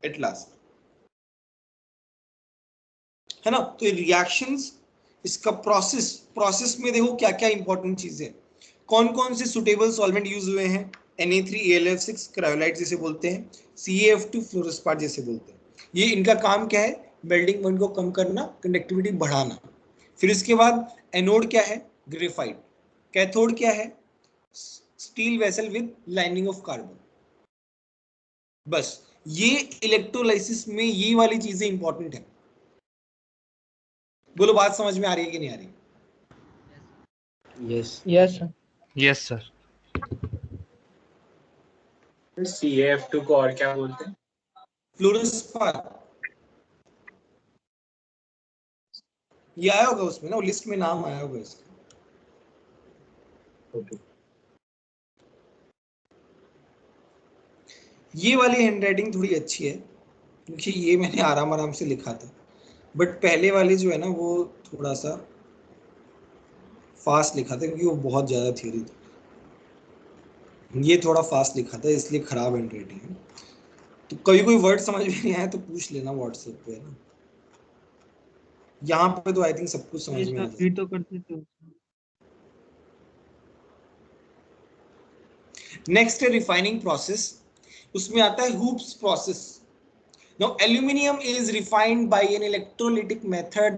एट लास्ट, है ना। तो रिएक्शंस, इसका प्रोसेस में देखो क्या क्या इंपॉर्टेंट चीजें, कौन कौन से सुटेबल सॉल्वेंट यूज हुए हैं, Na3AlF6 क्रायोलाइट जैसे बोलते हैं, CaF2 फ्लोरोस्पार जैसे बोलते हैं। ये इनका काम क्या है, मेल्टिंग पॉइंट को कम करना, कंडक्टिविटी बढ़ाना। फिर इसके बाद एनोड क्या है, ग्रेफाइट, कैथोड क्या है, steel vessel with lining of carbon. बस ये इलेक्ट्रोलाइसिस में ये वाली चीजें इंपॉर्टेंट है। बोलो बात समझ में आ रही है कि नहीं आ रही? Yes yes sir. CaF2 को और क्या बोलते हैं? फ्लोरोस्पार। ये आया होगा उसमें ना, लिस्ट में नाम आया होगा इसका। Okay. ये वाली हैंडराइटिंग थोड़ी अच्छी है क्योंकि ये मैंने आराम से लिखा था, बट पहले वाले जो है ना वो थोड़ा सा फास्ट लिखा था क्योंकि वो बहुत ज्यादा थ्योरी था। ये थोड़ा फास्ट लिखा था इसलिए खराब हैंडराइटिंग है। तो कभी कोई वर्ड समझ में नहीं आया तो पूछ लेना व्हाट्सएप पे, है ना। यहाँ पे तो आई थिंक सब कुछ समझ में आ जाए। ये तो करते थे। नेक्स्ट है रिफाइनिंग प्रोसेस, उसमें आता है hoops process. Now aluminum is refined by an electrolytic method.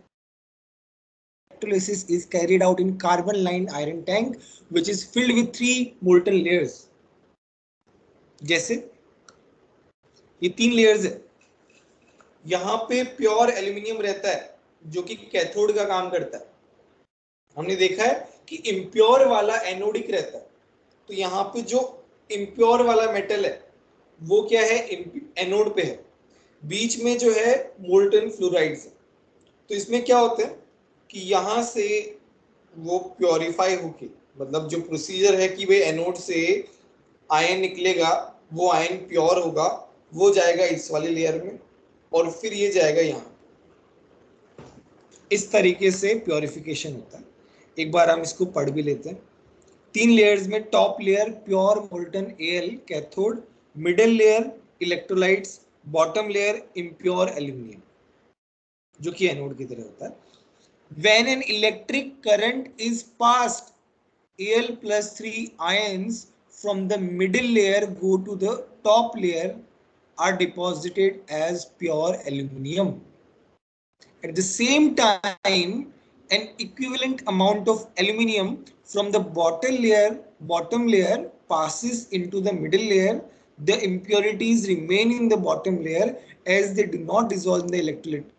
Electrolysis is carried out in carbon lined iron tank which is filled with 3 molten layers. जैसे ये 3 लेयर्स है, यहाँ पे प्योर एल्यूमिनियम रहता है जो कि कैथोड का काम करता है। हमने देखा है कि इम्प्योर वाला एनोडिक रहता है, तो यहाँ पे जो इम्प्योर वाला मेटल है वो क्या है, एनोड पे है, बीच में जो है मोल्टन फ्लोराइड्स है। तो इसमें क्या होता है कि यहाँ से वो प्योरीफाई होके, मतलब जो प्रोसीजर है कि भाई एनोड से आयन निकलेगा, वो आयन प्योर होगा, वो जाएगा इस वाली लेयर में और फिर ये जाएगा यहाँ। इस तरीके से प्योरिफिकेशन होता है। एक बार हम इसको पढ़ भी लेते हैं। 3 लेयर्स में top layer pure molten L cathode, middle layer electrolytes, bottom layer impure aluminium जो कि एनोड की तरह होता है। When an electric current is passed, Al plus 3 ions from the middle layer go to the top layer, are deposited as pure aluminium. At the same time, an equivalent amount of aluminium from the bottom layer passes into the middle layer. The impurities remain in the bottom layer as they do not dissolve in the electrolyte.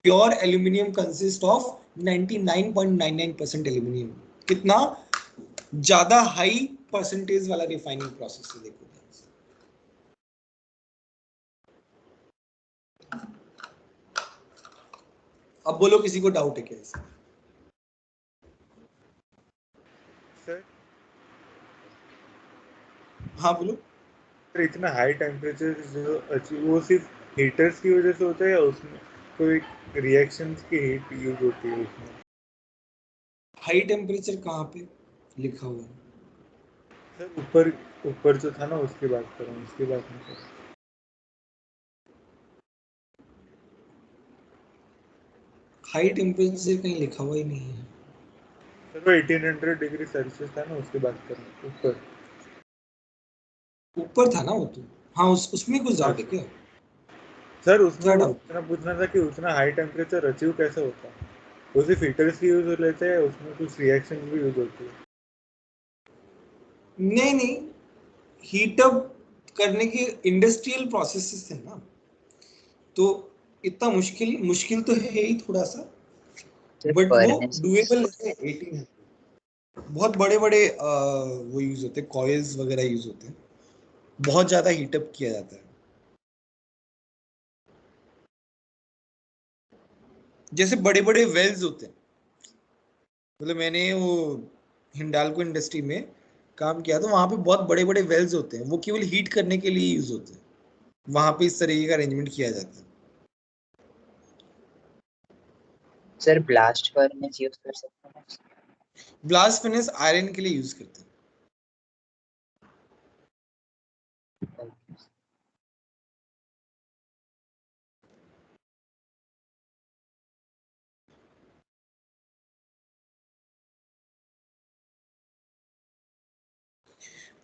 Pure aluminium consists of 99.99% aluminium. कितना ज्यादा high percentage वाला refining process है, देखो। अब बोलो किसी को doubt है क्या इसमें? सर हाँ बोलो। सर इतना हाई टेम्परेचर जो अचीव, वो सिर्फ हीटर्स की वजह से होता है या उसमें कोई रिएक्शंस की हीट यूज होती है उसमें? हाई टेम्परेचर कहाँ पे लिखा हुआ है? सर ऊपर ऊपर जो था ना उसकी बात कर रहा हूँ, उसकी बात नहीं कर रहा। हाई टेम्परेचर कहीं लिखा हुआ ही नहीं है सर वो 1800 डिग्री सेल्सियस था ना, उसकी बात कर रहा हूँ। ऊपर ऊपर था ना वो तो। हाँ उसमें कुछ डाउट है क्या? सर उसमें क्या वो डाउट? इतना पूछना था कि उतना हाई टेम्परेचर अचीव कैसे होता है? वो सिर्फ हीटर्स की यूज लेते हैं, उसमें कुछ रिएक्शन भी यूज होती है? नहीं, हीटअप करने के इंडस्ट्रियल प्रोसेसेस है ना, तो इतना मुश्किल तो है ही थोड़ा सा, बट वो डुएबल है। 1800 बहुत बड़े वो यूज होते हैं, कॉइल्स वगैरह यूज होते हैं, बहुत ज्यादा हीटअप किया जाता है। जैसे बड़े बड़े वेल्स होते हैं, मतलब मैंने वो हिंडाल्को इंडस्ट्री में काम किया तो वहां पे बहुत बड़े बड़े वेल्स होते हैं, वो केवल हीट करने के लिए यूज होते हैं, वहां पे इस तरीके का अरेंजमेंट किया जाता है। सर ब्लास्ट फर्नेस यूज कर सकते हैं? ब्लास्ट फर्नेस आयरन के लिए यूज करते हैं।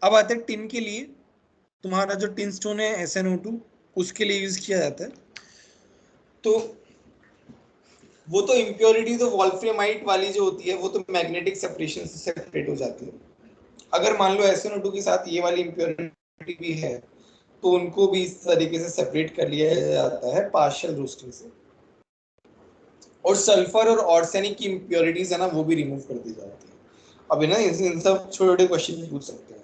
अब आते हैं टिन के लिए। तुम्हारा जो टिन स्टोन है SnO2, उसके लिए यूज किया जाता है। तो वो तो इम्प्योरिटी तो वॉल्फ्रेमाइट वाली जो होती है वो तो मैग्नेटिक सेपरेशन से सेपरेट हो जाती है। अगर मान लो SnO2 के साथ ये वाली इम्प्योरिटी भी है तो उनको भी इस तरीके से सेपरेट कर लिया जाता है पार्शियल रोस्टिंग से, और सल्फर और आर्सेनिक की इम्प्योरिटीज है ना वो भी रिमूव कर दी जाती है। अब ना इन सब छोटे छोटे क्वेश्चन पूछ सकते हैं।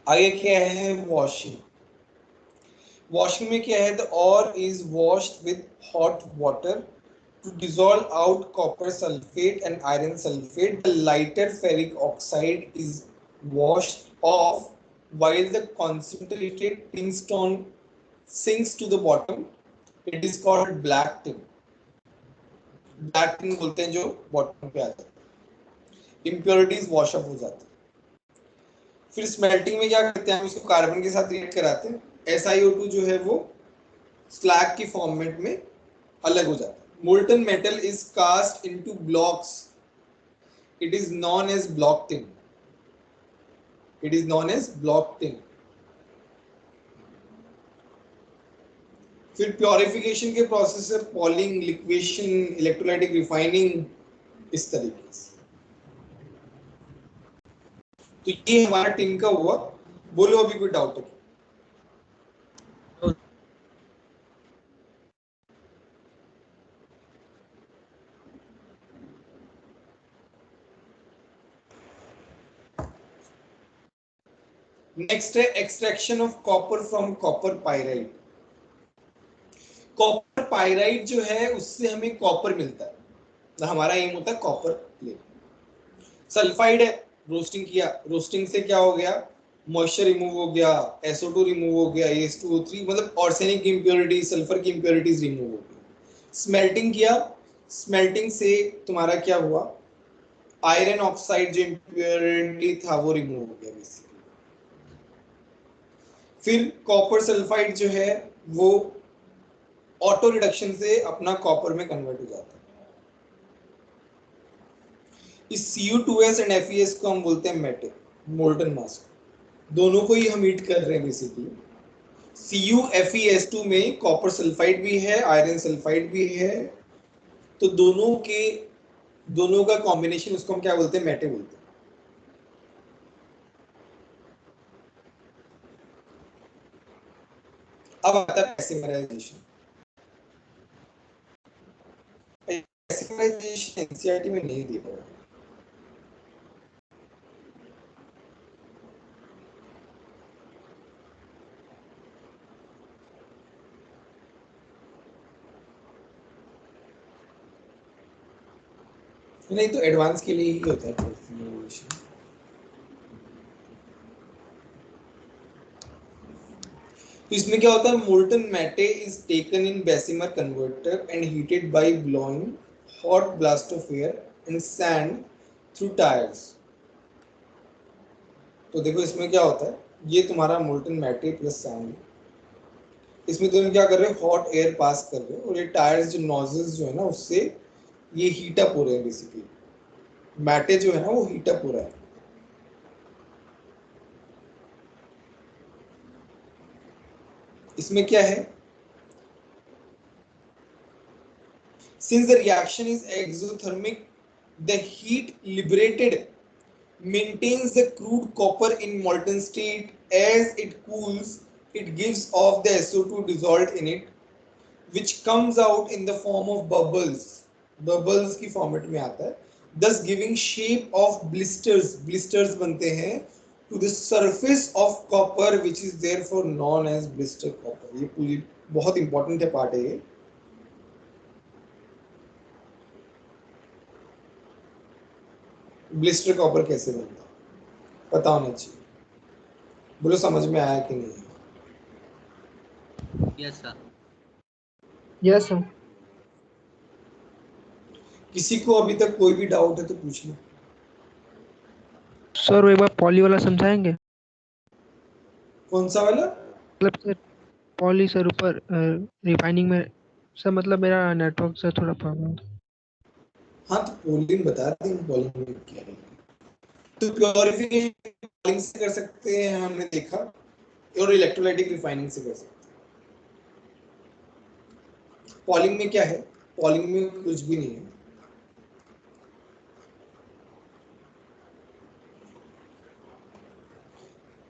आगे क्या है, वॉशिंग। वॉशिंग में क्या है, the or is washed with hot water To dissolve out copper sulfate and iron sulfate, the lighter ferric oxide is washed off while the concentrated tin sinks to the bottom. It is called black tin. Black tin बोलते हैं जो bottom पे आता है. Impurities wash off हो जाते हैं. फिर स्मेल्टिंग में क्या करते हैं हम इसको कार्बन के साथ रिएक्ट कराते हैं. SiO2 जो है वो स्लैग की फॉर्मेट में अलग हो जाता है. Molten metal is cast into blocks. It is known as block tin. It is known as block tin. फिर प्योरिफिकेशन के प्रोसेस है पॉलिंग, लिक्वेशन, इलेक्ट्रोलाइटिक रिफाइनिंग, इस तरीके से. तो ये हमारा टिन का हुआ. बोलो अभी कोई डाउट है? नेक्स्ट है extraction of copper from copper pyrite. Copper pyrite जो है उससे हमें कॉपर मिलता है. तो हमारा एम होता है कॉपर प्लेट. सल्फाइड है, रोस्टिंग किया, रोस्टिंग से क्या हो गया, मॉइस्चर रिमूव हो गया, SO2 रिमूव हो गया, As2O3 मतलब ऑर्सेनिक की इंप्योरिटी, सल्फर की इंप्योरिटीज रिमूव हो गई. स्मेल्टिंग किया, स्मेल्टिंग से तुम्हारा क्या हुआ, आयरन ऑक्साइड जो इंप्योरिटी था वो रिमूव हो गया बेसिकली. फिर कॉपर सल्फाइड जो है वो ऑटो रिडक्शन से अपना कॉपर में कन्वर्ट हो जाता है. इस Cu2s एंड FeS को हम बोलते हैं मेटल, मोल्टन मास. दोनों को ही हम हीट कर रहे हैं बेसिकली. CuFeS2 में कॉपर सल्फाइड भी है, आयरन सल्फाइड भी है. तो दोनों का कॉम्बिनेशन उसको हम क्या बोलते हैं, मेटल बोलते हैं. अब आता है पैसिमराइजेशन. पैसिमराइजेशन एनसीईआरटी में नहीं दिया है. नहीं तो एडवांस के लिए ही होता है पैसिमराइजेशन. तो इसमें क्या होता है, molten matte is taken in Bessemer converter and heated bye blowing hot blast of air and sand through tyres. तो देखो इसमें क्या होता है, ये तुम्हारा मोल्टन मैटे प्लस सैंड. इसमें तुम क्या कर रहे हो, हॉट एयर पास कर रहे हो और ये टायर्स जो नोजल्स जो है ना उससे ये हीट अप हो रहे हैं बेसिकली. मैटे जो है ना वो हीट अप हो रहा है. इसमें क्या है, since the reaction is exothermic, the heat liberated maintains the crude copper in molten state. As it cools, it gives off the SO2 dissolved in it, which comes out in the form of bubbles. Bubbles की format में आता है, thus giving shape of blisters. Blisters बनते हैं to the surface of copper, which is therefore known as blister copper. ये पूरी बहुत important है पार्ट है ये. ब्लिस्टर कॉपर कैसे बनता है पता होना चाहिए. बोलो समझ में आया कि नहीं? Yes sir. Yes sir. किसी को अभी तक कोई भी डाउट है तो पूछ लो. सर वो एक बार पॉली वाला समझाएंगे? कौन सा वाला? मतलब सर पॉली सर ऊपर रिफाइनिंग में सर, मतलब मेरा नेटवर्क से थोड़ा प्रॉब्लम था. हाँ तो पॉलिंग बता देंगे, पॉलिंग में क्या है. तो प्योरिफिकेशन पॉलिंग से कर सकते हैं हमने देखा, और इलेक्ट्रोलाइटिक रिफाइनिंग से कर सकते हैं. पॉलिंग में क्या है, पॉलिंग में कुछ भी नहीं है.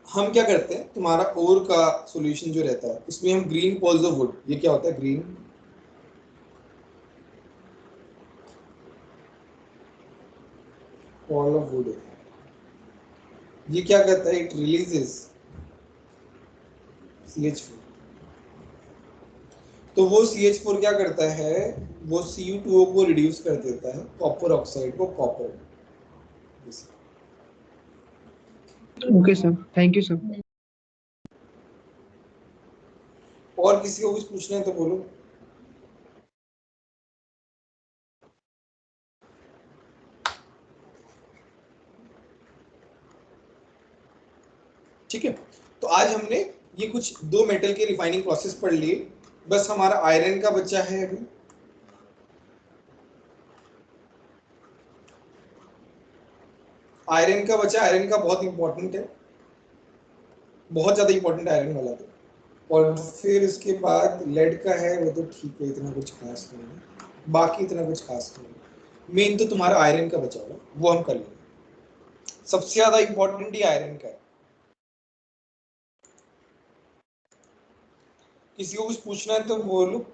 हम क्या करते हैं, तुम्हारा ओर का सॉल्यूशन जो रहता है उसमें हम ग्रीन पॉल्स ऑफ वुड, ये क्या होता है ग्रीन पॉल ऑफ वुड, ये क्या करता है, इट रिलीजेस CH4. तो वो CH4 क्या करता है, वो Cu2O को रिड्यूस कर देता है, कॉपर ऑक्साइड को copper. Okay sir, thank you sir. और किसी को कुछ पूछना है तो बोलो। ठीक है, तो आज हमने ये कुछ 2 मेटल के रिफाइनिंग प्रोसेस पढ़ लिए, बस हमारा आयरन का बचा है अभी। आयरन का बचा, आयरन का बहुत इंपॉर्टेंट है, बहुत ज्यादा इंपॉर्टेंट आयरन वाला तो। और फिर उसके बाद लेड का है, वो तो ठीक है, इतना कुछ खास नहीं है, बाकी इतना कुछ खास नहीं है। मेन तो तुम्हारा आयरन का बचा होगा, वो हम कर लेंगे। सबसे ज्यादा इंपॉर्टेंट ही आयरन का है। किसी को कुछ पूछना है तो बोलो।